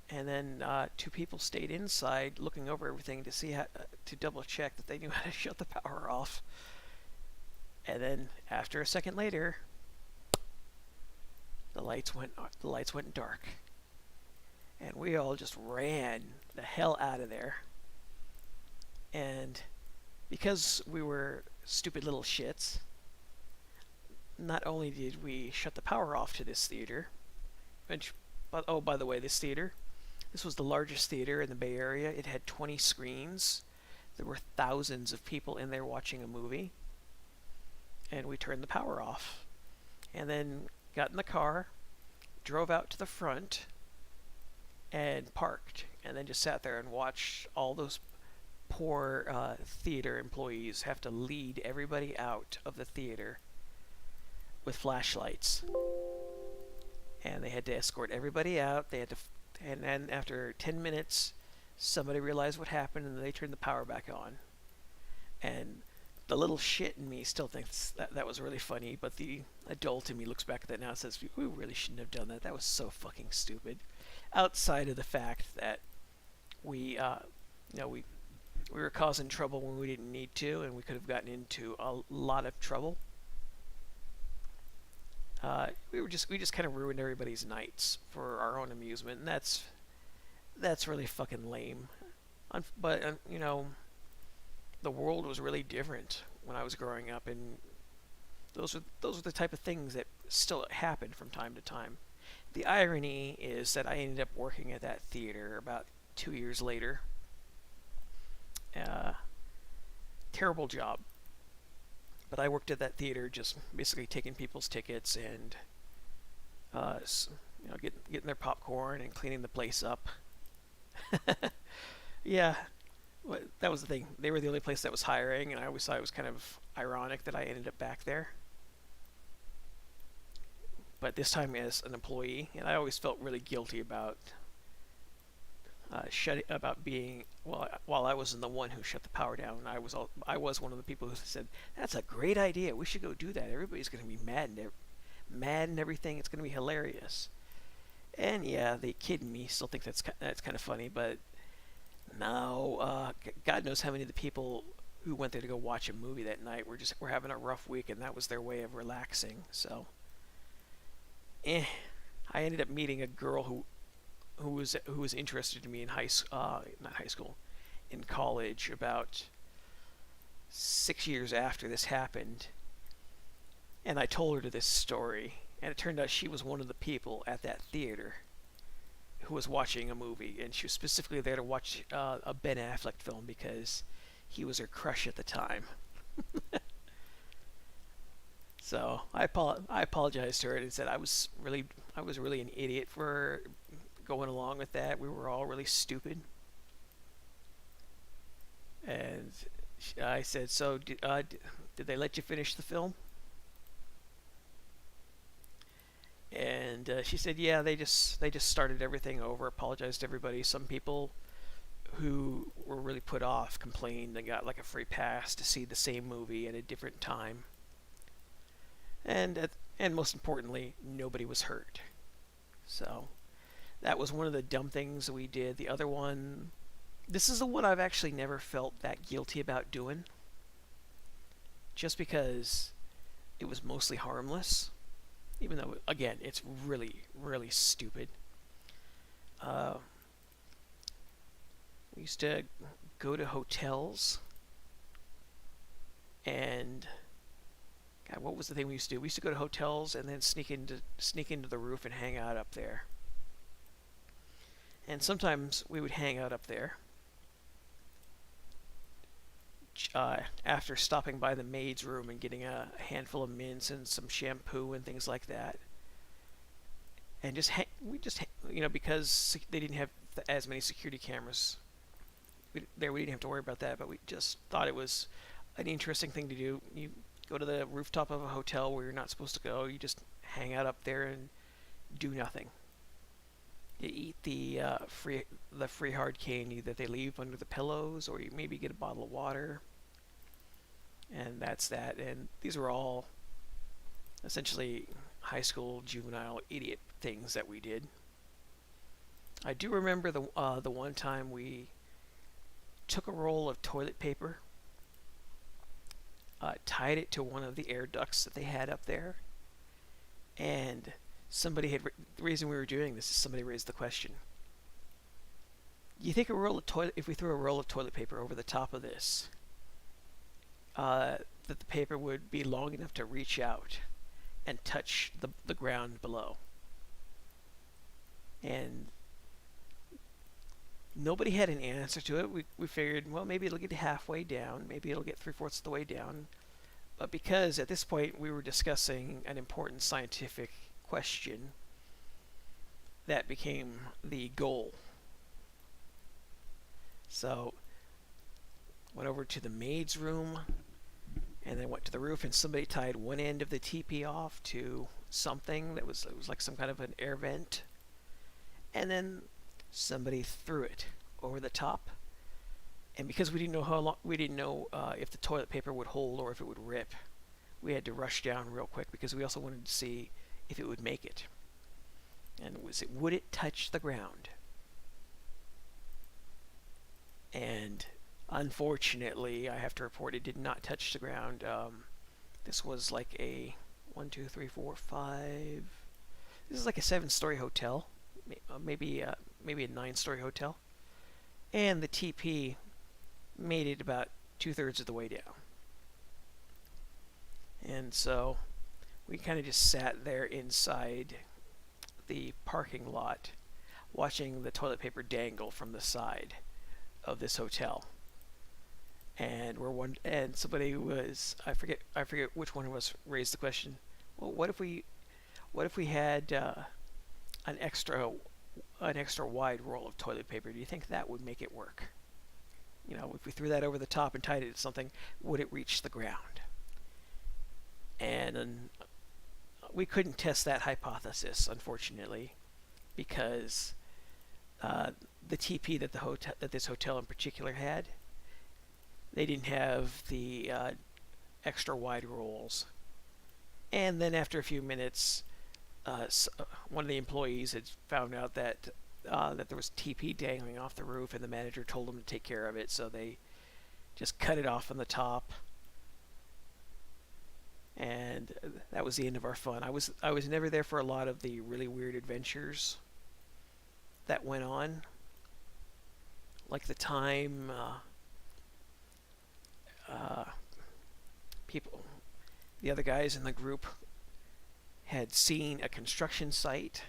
And then 2 people stayed inside looking over everything to see how, to double check that they knew how to shut the power off. And then after a second later, the lights went dark. And we all just ran the hell out of there. And because we were stupid little shits, not only did we shut the power off to this theater, which, oh, by the way, this was the largest theater in the Bay Area. It had 20 screens. There were thousands of people in there watching a movie. And we turned the power off. And then got in the car, drove out to the front, and parked. And then just sat there and watched all those poor theater employees have to lead everybody out of the theater with flashlights. And they had to escort everybody out. And then after 10 minutes, somebody realized what happened, and they turned the power back on. And the little shit in me still thinks that was really funny, but the adult in me looks back at that now and says, we really shouldn't have done that. That was so fucking stupid. Outside of the fact that we were causing trouble when we didn't need to, and we could have gotten into a lot of trouble. We just kind of ruined everybody's nights for our own amusement, and that's really fucking lame. But the world was really different when I was growing up, and those are the type of things that still happen from time to time. The irony is that I ended up working at that theater about 2 years later. Terrible job. But I worked at that theater just basically taking people's tickets and getting their popcorn and cleaning the place up. Yeah, that was the thing. They were the only place that was hiring, and I always thought it was kind of ironic that I ended up back there. But this time as an employee, and I always felt really guilty about being, while I wasn't the one who shut the power down, I was one of the people who said, that's a great idea, we should go do that, everybody's going to be mad and everything, it's going to be hilarious. And yeah, the kid in me still thinks that's kind of funny, but now God knows how many of the people who went there to go watch a movie that night were having a rough week, and that was their way of relaxing. So I ended up meeting a girl who was interested in me in in college, about 6 years after this happened. And I told her this story, and it turned out she was one of the people at that theater who was watching a movie, and she was specifically there to watch a Ben Affleck film because he was her crush at the time. So I apologized to her and said I was really an idiot for going along with that. We were all really stupid. And I said, so did they let you finish the film? And she said, yeah, they just started everything over, apologized to everybody. Some people who were really put off complained they got like a free pass to see the same movie at a different time, and most importantly, nobody was hurt. So that was one of the dumb things we did. The other one, this is the one I've actually never felt that guilty about doing, just because it was mostly harmless. Even though, again, it's really, really stupid. Uh, we used to go to hotels, and God, what was the thing we used to do? We used to go to hotels and then sneak into the roof and hang out up there. And sometimes we would hang out up there after stopping by the maid's room and getting a handful of mints and some shampoo and things like that. And because they didn't have as many security cameras we didn't have to worry about that. But we just thought it was an interesting thing to do. You go to the rooftop of a hotel where you're not supposed to go. You just hang out up there and do nothing. You eat the free hard candy that they leave under the pillows, or you maybe get a bottle of water, and that's that. And these were all essentially high school juvenile idiot things that we did. I do remember the one time we took a roll of toilet paper, tied it to one of the air ducts that they had up there, and the reason we were doing this is somebody raised the question. You think if we threw a roll of toilet paper over the top of this, that the paper would be long enough to reach out and touch the ground below? And nobody had an answer to it. We figured, well, maybe it'll get halfway down, maybe it'll get 3/4 of the way down. But because at this point we were discussing an important scientific question, that became the goal. So went over to the maid's room and then went to the roof, and somebody tied one end of the teepee off to something it was like some kind of an air vent, and then somebody threw it over the top. And because we didn't know if the toilet paper would hold or if it would rip, we had to rush down real quick because we also wanted to see if it would make it. And would it touch the ground? And unfortunately, I have to report it did not touch the ground. This was like a 1, 2, 3, 4, 5. This is like a 7-story hotel, maybe a 9-story hotel, and the TP made it about 2/3 of the way down. And so we kind of just sat there inside the parking lot watching the toilet paper dangle from the side of this hotel. And somebody was, I forget which one of us raised the question, well, what if we had an extra wide roll of toilet paper? Do you think that would make it work? If we threw that over the top and tied it to something, would it reach the ground? And we couldn't test that hypothesis, unfortunately, because the TP that this hotel in particular had, they didn't have the extra wide rolls. And then after a few minutes, one of the employees had found out that there was TP dangling off the roof, and the manager told them to take care of it, so they just cut it off on the top. And that was the end of our fun. I was never there for a lot of the really weird adventures that went on, like the time the other guys in the group had seen a construction site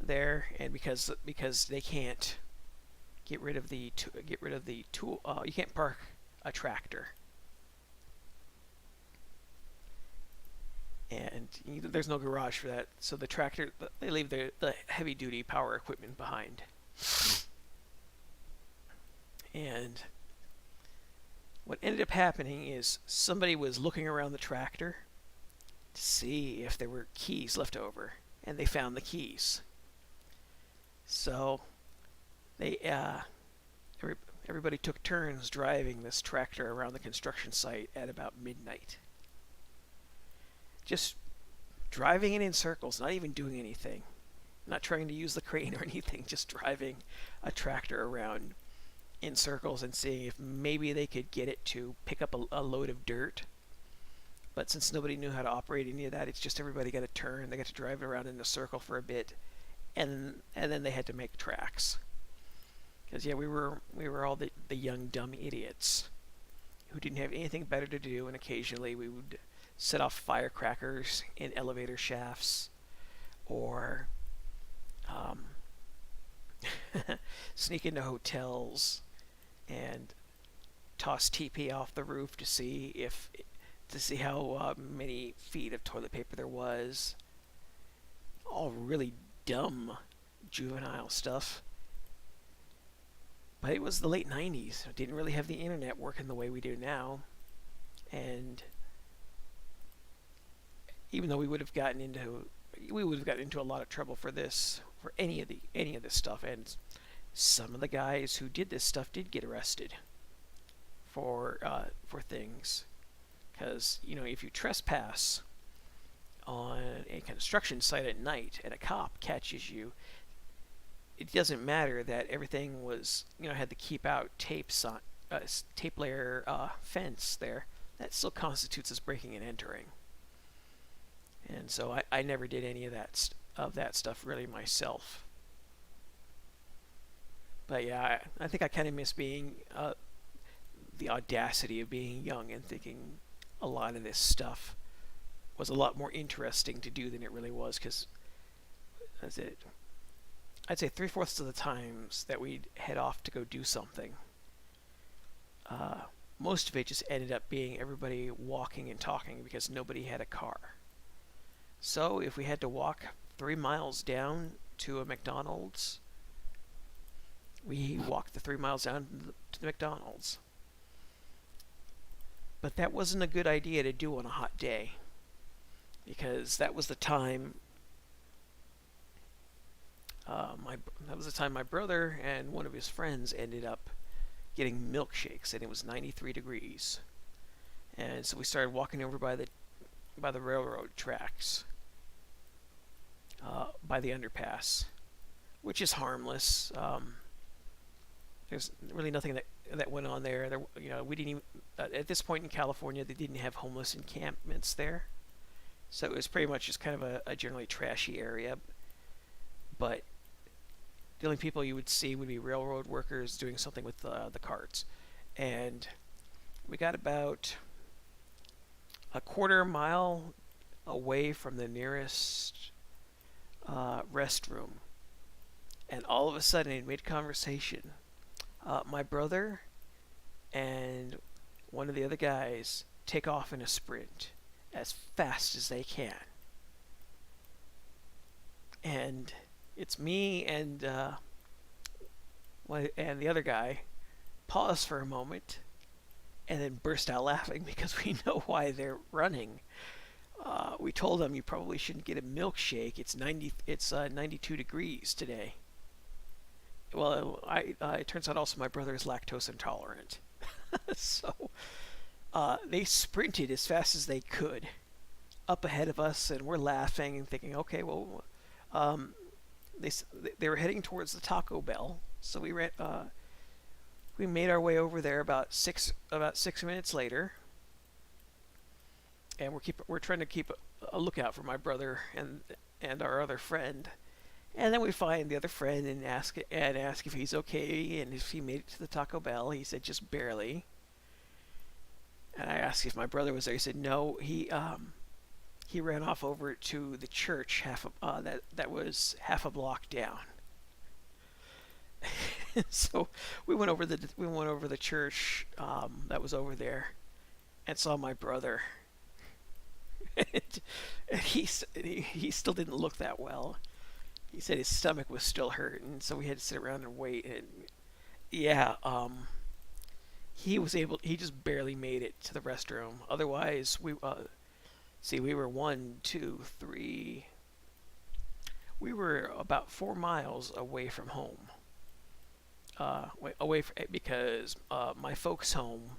there, and because they can't get rid of the tool, you can't park a tractor and there's no garage for that. So the tractor, they leave the heavy duty power equipment behind. And what ended up happening is somebody was looking around the tractor to see if there were keys left over, and they found the keys. So they everybody took turns driving this tractor around the construction site at about midnight. Just driving it in circles, not even doing anything. Not trying to use the crane or anything, just driving a tractor around in circles and seeing if maybe they could get it to pick up a load of dirt. But since nobody knew how to operate any of that, it's just everybody got to turn, they got to drive it around in a circle for a bit, and then they had to make tracks. Because yeah, we were all the young dumb idiots who didn't have anything better to do, and occasionally we would set off firecrackers in elevator shafts, or sneak into hotels and toss TP off the roof to see how many feet of toilet paper there was. All really dumb juvenile stuff. But it was the late 90s. It didn't really have the internet working the way we do now. And even though we would have gotten into a lot of trouble for any of this stuff, and some of the guys who did this stuff did get arrested for things, because if you trespass on a construction site at night and a cop catches you, it doesn't matter that everything was had the keep out tape layer fence there. That still constitutes as breaking and entering. And so I never did any of that stuff really myself. But yeah, I think I kind of miss being the audacity of being young and thinking a lot of this stuff was a lot more interesting to do than it really was. Because I'd say 3/4 of the times that we'd head off to go do something, most of it just ended up being everybody walking and talking because nobody had a car. So if we had to walk 3 miles down to a McDonald's, we walked the 3 miles down to the McDonald's. But that wasn't a good idea to do on a hot day, because that was the time my brother and one of his friends ended up getting milkshakes, and it was 93 degrees. And so we started walking over by the railroad tracks, by the underpass, which is harmless. There's really nothing that went on there. We didn't even at this point in California, they didn't have homeless encampments there, so it was pretty much just kind of a generally trashy area. But the only people you would see would be railroad workers doing something with the carts. And we got about a 1/4 mile away from the nearest restroom, and all of a sudden, in mid-conversation, my brother and one of the other guys take off in a sprint as fast as they can. And it's me and the other guy pause for a moment and then burst out laughing because we know why they're running. We told them you probably shouldn't get a milkshake. It's 92 degrees today. Well, it turns out also my brother is lactose intolerant. So they sprinted as fast as they could up ahead of us, and we're laughing and thinking, okay, well, they were heading towards the Taco Bell, so we made our way over there about 6 minutes later, and we're trying to keep a lookout for my brother and our other friend. And then we find the other friend and ask if he's okay and if he made it to the Taco Bell. He said just barely. And I asked if my brother was there. He said no. He ran off over to the church that was half a block down. So we went over the church that was over there, and saw my brother And he still didn't look that well. He said his stomach was still hurting, so we had to sit around and wait. And yeah, he just barely made it to the restroom. Otherwise, we were one, two, three. We were about 4 miles away from home. Away from, because my folks' home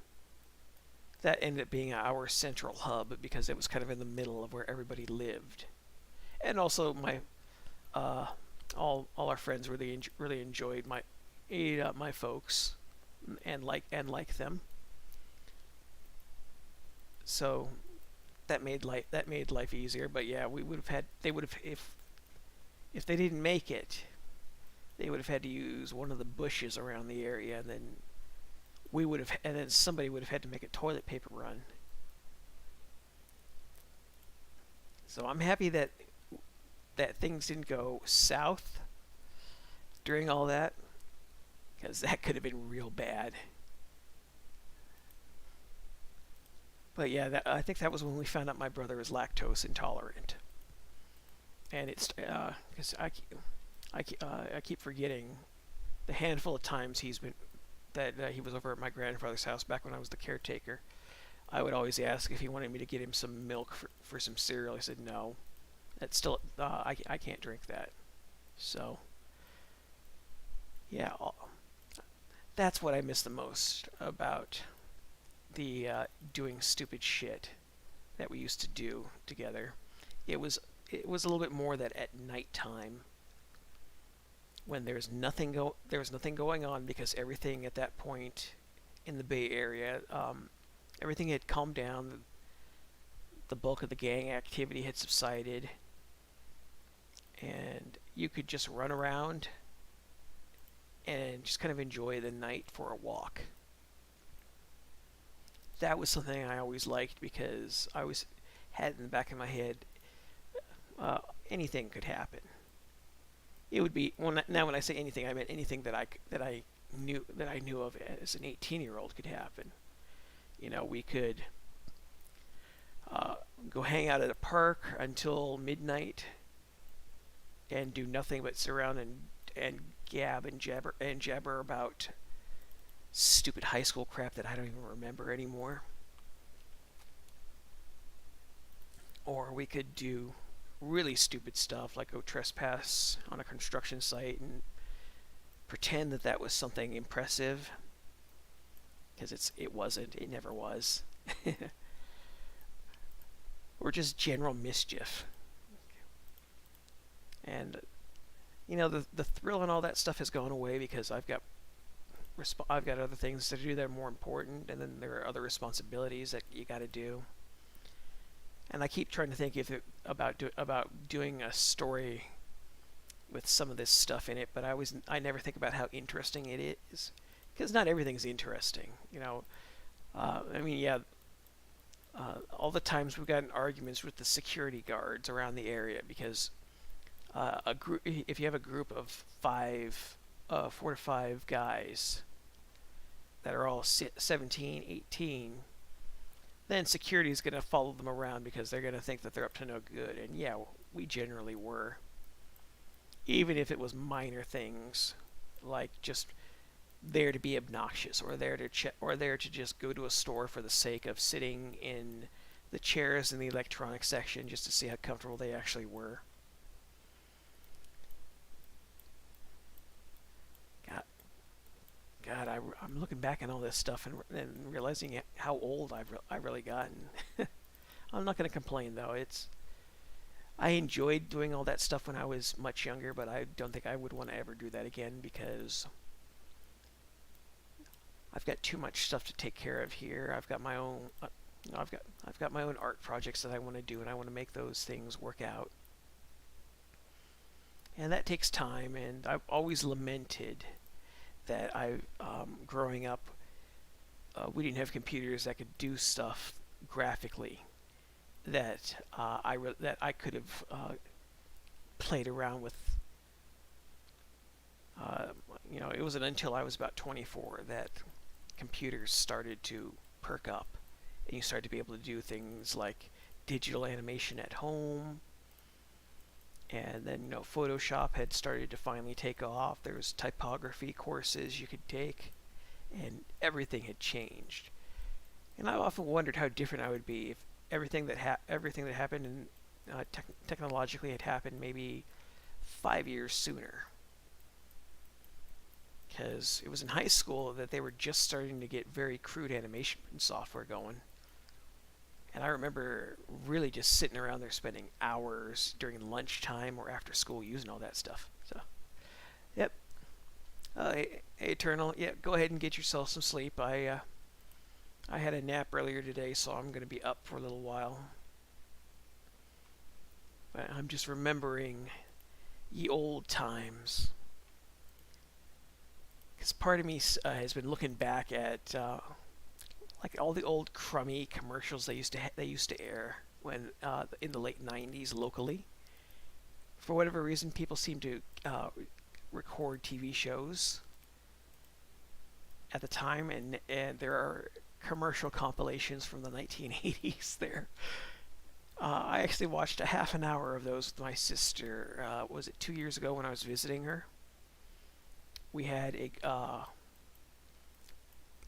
that ended up being our central hub because it was kind of in the middle of where everybody lived, and also uh, all our friends really enjoyed my folks and like them. So that made life easier. But yeah, we would have had they would have if they didn't make it, they would have had to use one of the bushes around the area, and then somebody would have had to make a toilet paper run. So I'm happy that things didn't go south during all that, because that could have been real bad. But yeah, I think that was when we found out my brother was lactose intolerant, and it's because I keep forgetting the handful of times he was over at my grandfather's house back when I was the caretaker. I would always ask if he wanted me to get him some milk for some cereal. He said no. That's still I can't drink that. So yeah, that's what I miss the most about the doing stupid shit that we used to do together. It was it was a little bit more that at nighttime when there was nothing going on, because everything at that point in the Bay Area, everything had calmed down. The bulk of the gang activity had subsided, and you could just run around and just kind of enjoy the night for a walk. That was something I always liked, because I always had in the back of my head, uh, anything could happen. It would be, well, now when I say anything, I meant anything that I knew of as an 18-year-old could happen. We could uh, go hang out at a park until midnight and do nothing but sit around and gab and jabber about stupid high school crap that I don't even remember anymore. Or we could do really stupid stuff like go trespass on a construction site and pretend that that was something impressive, because it wasn't. It never was. Or just general mischief. And the thrill and all that stuff has gone away, because I've got other things to do that are more important, and then there are other responsibilities that you got to do. And I keep trying to think about doing a story with some of this stuff in it, but I never think about how interesting it is, because not everything's interesting. I mean, yeah, all the times we've gotten arguments with the security guards around the area, because if you have a group of 4 to 5 guys that are all 17, 18, then security is going to follow them around, because they're going to think that they're up to no good. And yeah, we generally were. Even if it was minor things, like just there to be obnoxious, or there to just go to a store for the sake of sitting in the chairs in the electronics section just to see how comfortable they actually were. God, God, I'm looking back on all this stuff and realizing how old I've really gotten. I'm not going to complain, though. I enjoyed doing all that stuff when I was much younger, but I don't think I would want to ever do that again, because I've got too much stuff to take care of here. I've got my own I've got my own art projects that I want to do, and I want to make those things work out. And that takes time, and I've always lamented that growing up, we didn't have computers that could do stuff graphically that I could have played around with. Uh, it wasn't until I was about 24 that computers started to perk up, and you started to be able to do things like digital animation at home. And then, Photoshop had started to finally take off. There was typography courses you could take, and everything had changed. And I've often wondered how different I would be if everything that happened technologically had happened maybe 5 years sooner. Because it was in high school that they were just starting to get very crude animation software going. And I remember really just sitting around there spending hours during lunchtime or after school using all that stuff. So, yep. Hey, Eternal, yeah, go ahead and get yourself some sleep. I had a nap earlier today, so I'm going to be up for a little while. But I'm just remembering ye old times. Because part of me has been looking back at like all the old crummy commercials they used to air when in the late '90s locally. For whatever reason, people seem to record TV shows at the time, and there are commercial compilations from the 1980s there. I actually watched a half an hour of those with my sister. Was it 2 years ago when I was visiting her? We had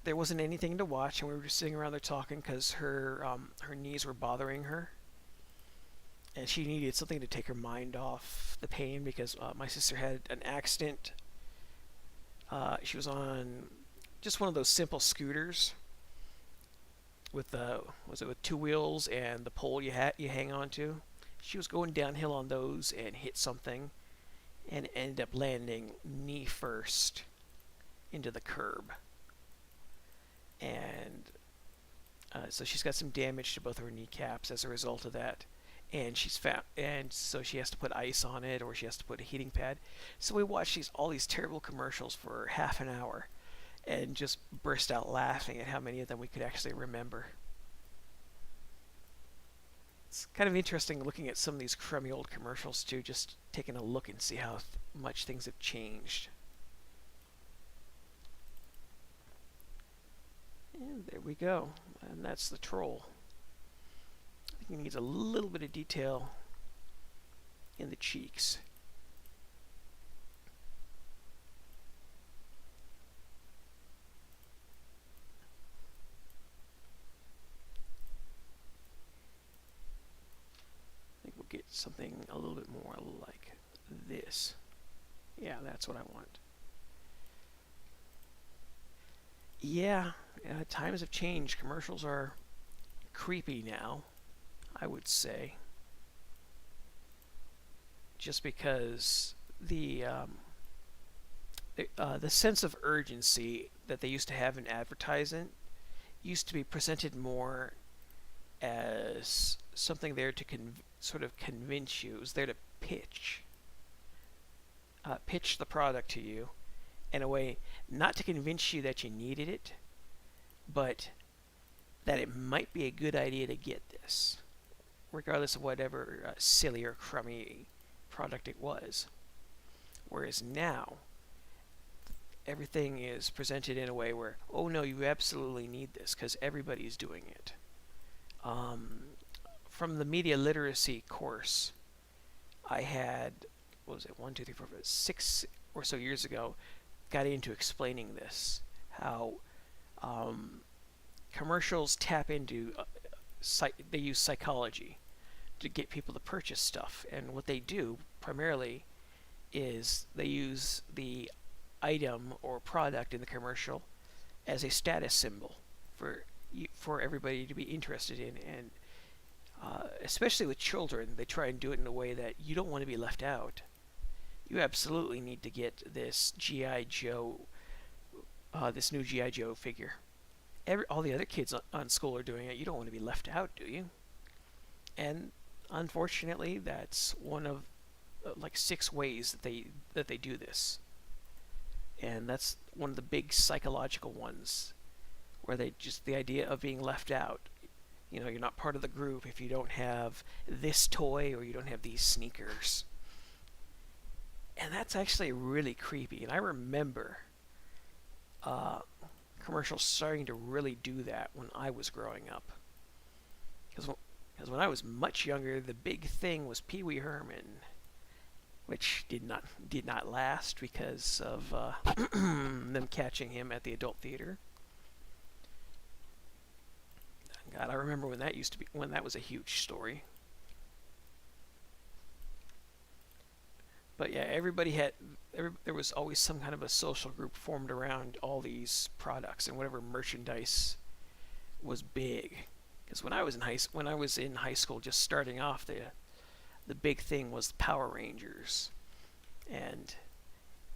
there wasn't anything to watch, and we were just sitting around there talking because her knees were bothering her, and she needed something to take her mind off the pain because my sister had an accident. She was on just one of those simple scooters with with 2 wheels and the pole you hang on to. She was going downhill on those and hit something, and ended up landing knee first into the curb. And so she's got some damage to both her kneecaps as a result of that. And so she has to put ice on it, or she has to put a heating pad. So we watched all these terrible commercials for half an hour, and just burst out laughing at how many of them we could actually remember. It's kind of interesting looking at some of these crummy old commercials too, just taking a look and see how much things have changed. And there we go. And that's the troll. I think he needs a little bit of detail in the cheeks. I think we'll get something a little bit more like this. Yeah, that's what I want. Yeah, times have changed. Commercials are creepy now, I would say. Just because the sense of urgency that they used to have in advertising used to be presented more as something there to sort of convince you. It was there to pitch the product to you in a way not to convince you that you needed it, but that it might be a good idea to get this, regardless of whatever silly or crummy product it was. Whereas now, everything is presented in a way where, oh no, you absolutely need this because everybody's doing it. From the media literacy course I had, what was it, 1, 2, 3, 4, 5, 6 or so years ago, got into explaining this, how commercials tap into, they use psychology to get people to purchase stuff. And what they do primarily is they use the item or product in the commercial as a status symbol for everybody to be interested in. And especially with children, they try and do it in a way that you don't want to be left out. You absolutely need to get this G.I. Joe, this new G.I. Joe figure. All the other kids on school are doing it. You don't want to be left out, do you? And unfortunately, that's one of like 6 ways that they do this. And that's one of the big psychological ones, where the idea of being left out. You know, you're not part of the group if you don't have this toy or you don't have these sneakers. And that's actually really creepy. And I remember commercials starting to really do that when I was growing up. Because Because when I was much younger, the big thing was Pee Wee Herman, which did not last because of them catching him at the adult theater. God, I remember when that was a huge story. But yeah, there was always some kind of a social group formed around all these products and whatever merchandise was big. Because when I was in high school, just starting off, the big thing was the Power Rangers, and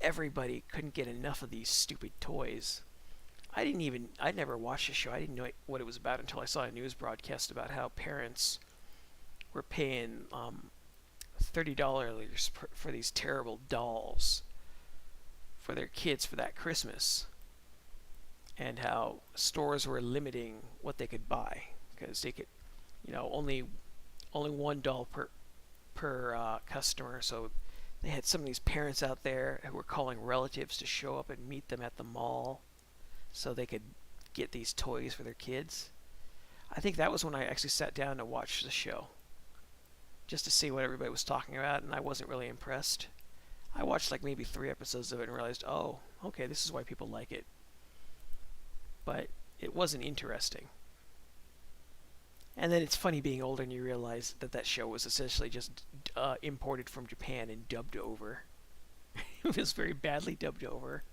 everybody couldn't get enough of these stupid toys. I never watched the show. I didn't know what it was about until I saw a news broadcast about how parents were paying $30 for these terrible dolls for their kids for that Christmas, and how stores were limiting what they could buy because they could, only $1 per customer. So they had some of these parents out there who were calling relatives to show up and meet them at the mall so they could get these toys for their kids. I think that was when I actually sat down to watch the show, just to see what everybody was talking about, and I wasn't really impressed. I watched like maybe 3 episodes of it and realized, oh, okay, this is why people like it. But it wasn't interesting. And then it's funny being older and you realize that show was essentially just imported from Japan and dubbed over. It was very badly dubbed over.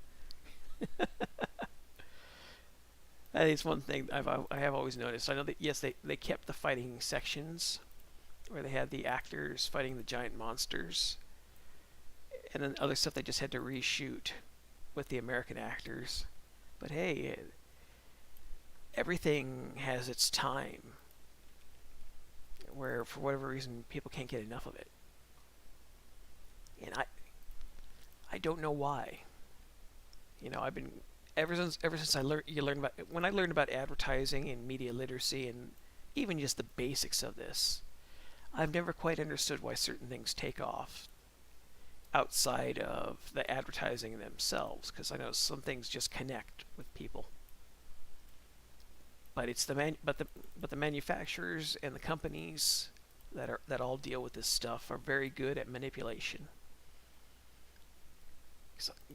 That is one thing I have always noticed. I know that, yes, they kept the fighting sections where they had the actors fighting the giant monsters, and then other stuff they just had to reshoot with the American actors. But hey, everything has its time, where for whatever reason people can't get enough of it. And I don't know why. I've been ever since I learned about when I learned about advertising and media literacy and even just the basics of this. I've never quite understood why certain things take off outside of the advertising themselves, because I know some things just connect with people. But it's the manufacturers and the companies that all deal with this stuff are very good at manipulation.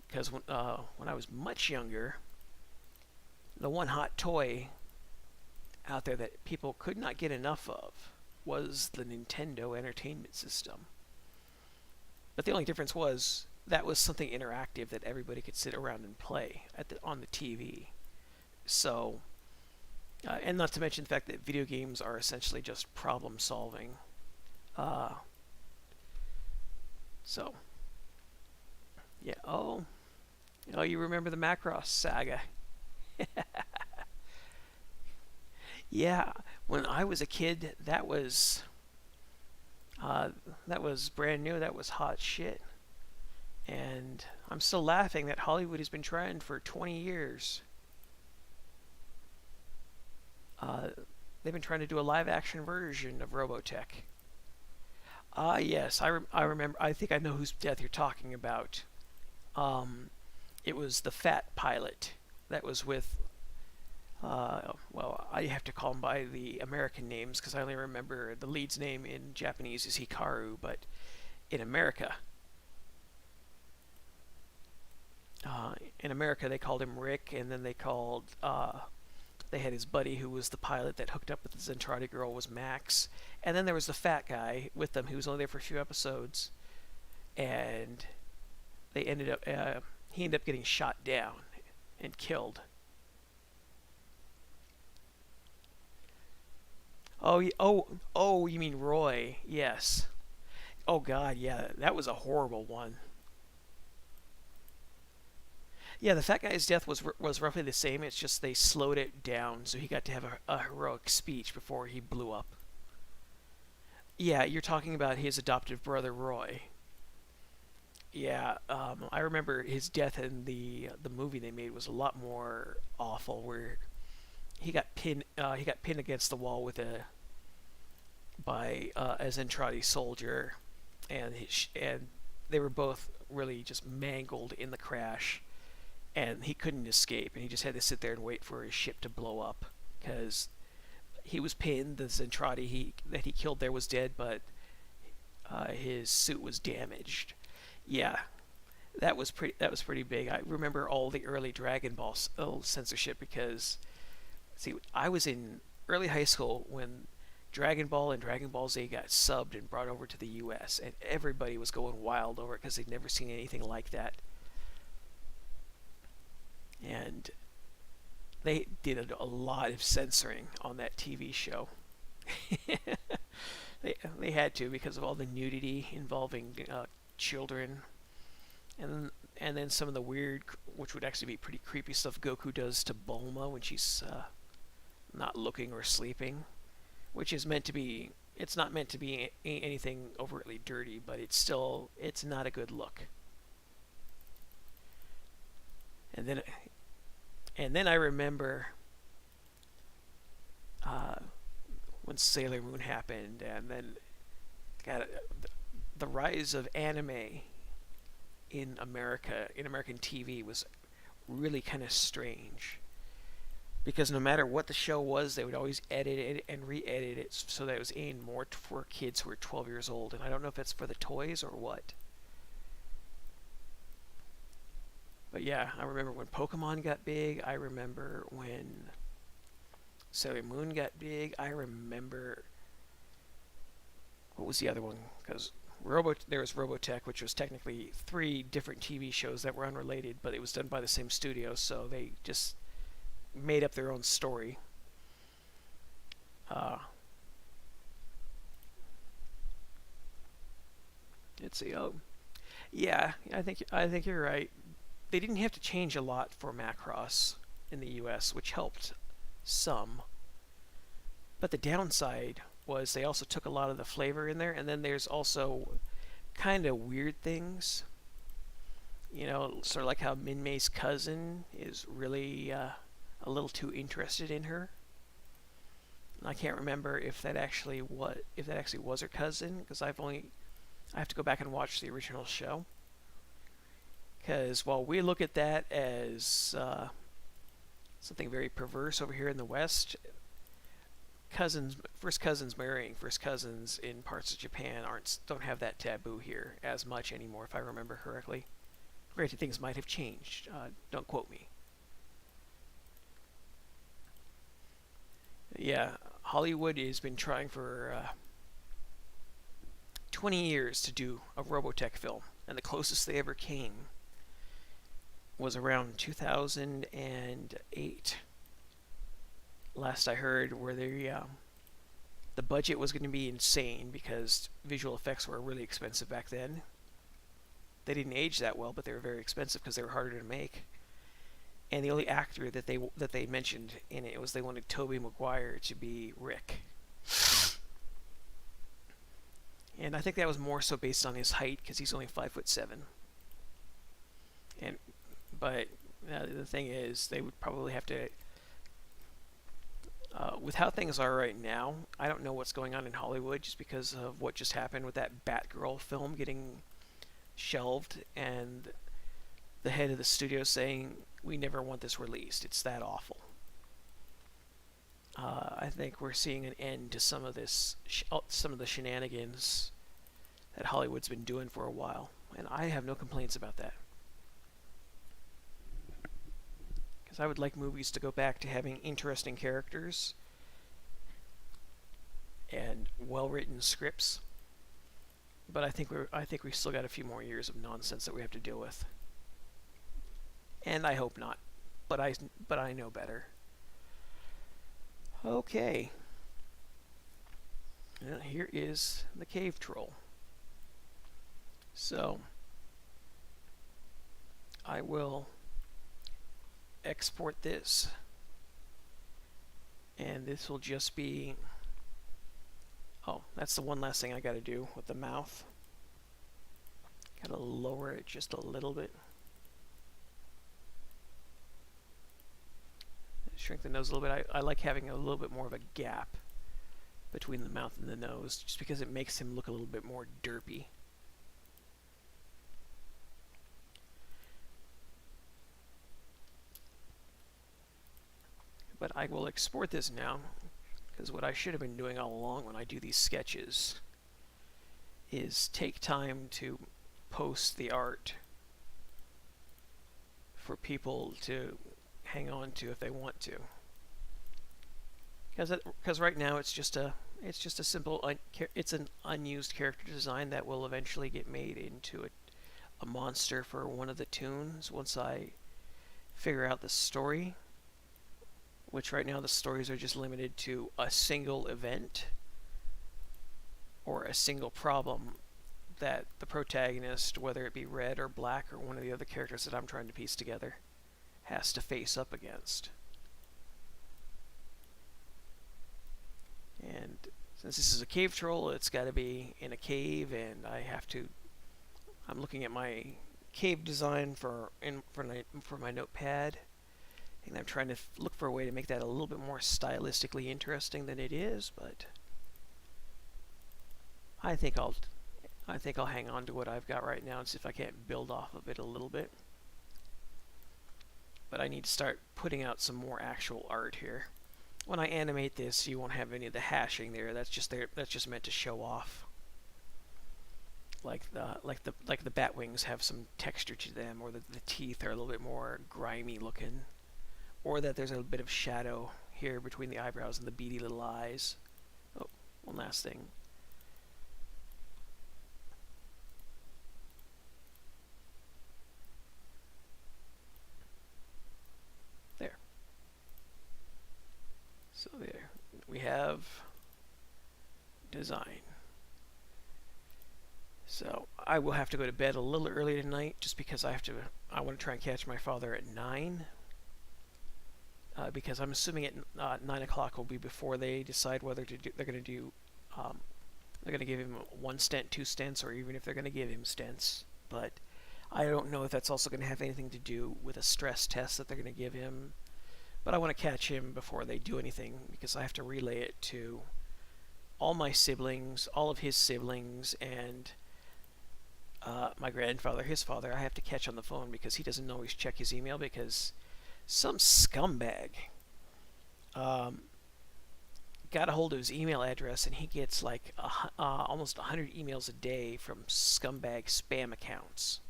Because when I was much younger, the one hot toy out there that people could not get enough of was the Nintendo Entertainment System. But the only difference was that was something interactive that everybody could sit around and play on the TV. So, and not to mention the fact that video games are essentially just problem solving. So, yeah. Oh, you remember the Macross saga? Yeah, when I was a kid, that was brand new. That was hot shit. And I'm still laughing that Hollywood has been trying for 20 years. They've been trying to do a live-action version of Robotech. Yes, I remember. I think I know whose death you're talking about. It was the fat pilot that was with. Well, I have to call him by the American names because I only remember the lead's name in Japanese is Hikaru, but in America, they called him Rick, and then they had his buddy who was the pilot that hooked up with the Zentradi girl was Max, and then there was the fat guy with them who was only there for a few episodes, and he ended up getting shot down and killed. Oh, you mean Roy? Yes. Oh God, yeah, that was a horrible one. Yeah, the fat guy's death was roughly the same. It's just they slowed it down so he got to have a heroic speech before he blew up. Yeah, you're talking about his adoptive brother Roy. Yeah, I remember his death in the movie they made was a lot more awful, where he got pinned against the wall by a Zentradi soldier, and they were both really just mangled in the crash, and he couldn't escape, and he just had to sit there and wait for his ship to blow up, because he was pinned. The Zentradi that he killed there was dead, but his suit was damaged. Yeah, that was pretty. That was pretty big. I remember all the early Dragon Ball censorship because, see, I was in early high school when Dragon Ball and Dragon Ball Z got subbed and brought over to the U.S. and everybody was going wild over it because they'd never seen anything like that. And they did a lot of censoring on that TV show. they had to because of all the nudity involving children, and then some of the weird, which would actually be pretty creepy stuff Goku does to Bulma when she's not looking or sleeping, which is meant to be. It's not meant to be anything overtly dirty, but it's not a good look. And then I remember when Sailor Moon happened, and then the rise of anime in America, in American TV, was really kind of strange. Because no matter what the show was, they would always edit it and re-edit it so that it was aimed more for kids who were 12 years old. And I don't know if that's for the toys or what. But yeah, I remember when Pokemon got big. I remember when Sailor Moon got big. I remember, what was the other one? Because there was Robotech, which was technically 3 different TV shows that were unrelated, but it was done by the same studio, so they just made up their own story. Let's see. Oh, yeah, I think you're right. They didn't have to change a lot for Macross in the U.S., which helped some. But the downside was they also took a lot of the flavor in there, and then there's also kind of weird things. You know, sort of like how Min-May's cousin is really a little too interested in her. I can't remember if that actually was her cousin, because I have to go back and watch the original show. Because while we look at that as something very perverse over here in the West, first cousins marrying first cousins in parts of Japan don't have that taboo here as much anymore, if I remember correctly. Granted, things might have changed. Don't quote me. Yeah, Hollywood has been trying for 20 years to do a Robotech film, and the closest they ever came was around 2008. Last I heard, where the budget was going to be insane because visual effects were really expensive back then. They didn't age that well, but they were very expensive because they were harder to make. And the only actor that they mentioned in it was they wanted Tobey Maguire to be Rick. And I think that was more so based on his height because he's only 5'7". But the thing is, they would probably have to. With how things are right now, I don't know what's going on in Hollywood just because of what just happened with that Batgirl film getting shelved and the head of the studio saying, "We never want this released. It's that awful." I think we're seeing an end to some of some of the shenanigans that Hollywood's been doing for a while, and I have no complaints about that. Because I would like movies to go back to having interesting characters and well-written scripts. But I think we still got a few more years of nonsense that we have to deal with. And I hope not. But I know better. Okay. Now here is the cave troll. So I will export this, and this will just be, oh, that's the one last thing I gotta do with the mouth. Gotta lower it just a little bit. Shrink the nose a little bit. I like having a little bit more of a gap between the mouth and the nose, just because it makes him look a little bit more derpy. But I will export this now. Because what I should have been doing all along when I do these sketches is take time to post the art for people to hang on to if they want to. Because right now it's just a simple it's an unused character design that will eventually get made into a monster for one of the tunes once I figure out the story, which right now the stories are just limited to a single event or a single problem that the protagonist, whether it be Red or Black or one of the other characters that I'm trying to piece together, has to face up against. And since this is a cave troll, it's got to be in a cave, and I'm looking at my cave design for my notepad, and I'm trying to look for a way to make that a little bit more stylistically interesting than it is, but I think I'll hang on to what I've got right now and see if I can't build off of it a little bit. But I need to start putting out some more actual art here. When I animate this, you won't have any of the hashing there. That's just meant to show off. Like the bat wings have some texture to them, or the teeth are a little bit more grimy looking, or that there's a bit of shadow here between the eyebrows and the beady little eyes. Oh, one last thing. There. So there we have design. So I will have to go to bed a little early tonight just because I want to try and catch my father at 9. Because I'm assuming at 9 o'clock will be before they decide whether they're going to give him 1 stent, 2 stents, or even if they're going to give him stents. But I don't know if that's also going to have anything to do with a stress test that they're going to give him. But I want to catch him before they do anything because I have to relay it to all my siblings, all of his siblings, and my grandfather, his father. I have to catch on the phone because he doesn't always check his email because some scumbag got a hold of his email address, and he gets like almost 100 emails a day from scumbag spam accounts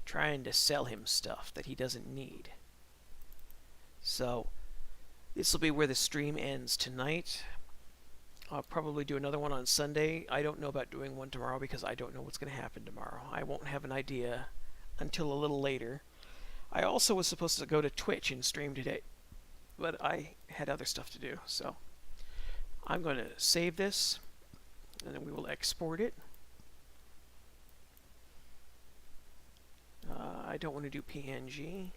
trying to sell him stuff that he doesn't need. So this will be where the stream ends tonight. I'll probably do another one on Sunday. I don't know about doing one tomorrow because I don't know what's going to happen tomorrow. I won't have an idea until a little later. I also was supposed to go to Twitch and stream today, but I had other stuff to do. So I'm going to save this, and then we will export it. I don't want to do PNG.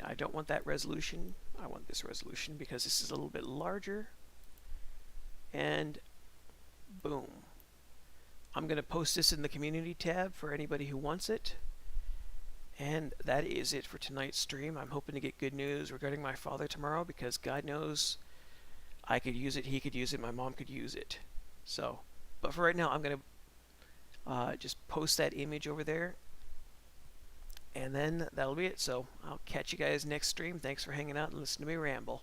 I don't want that resolution. I want this resolution because this is a little bit larger. And boom. I'm going to post this in the community tab for anybody who wants it. And that is it for tonight's stream. I'm hoping to get good news regarding my father tomorrow because God knows I could use it, he could use it, my mom could use it. So, but for right now, I'm going to just post that image over there. And then that'll be it. So I'll catch you guys next stream. Thanks for hanging out and listening to me ramble.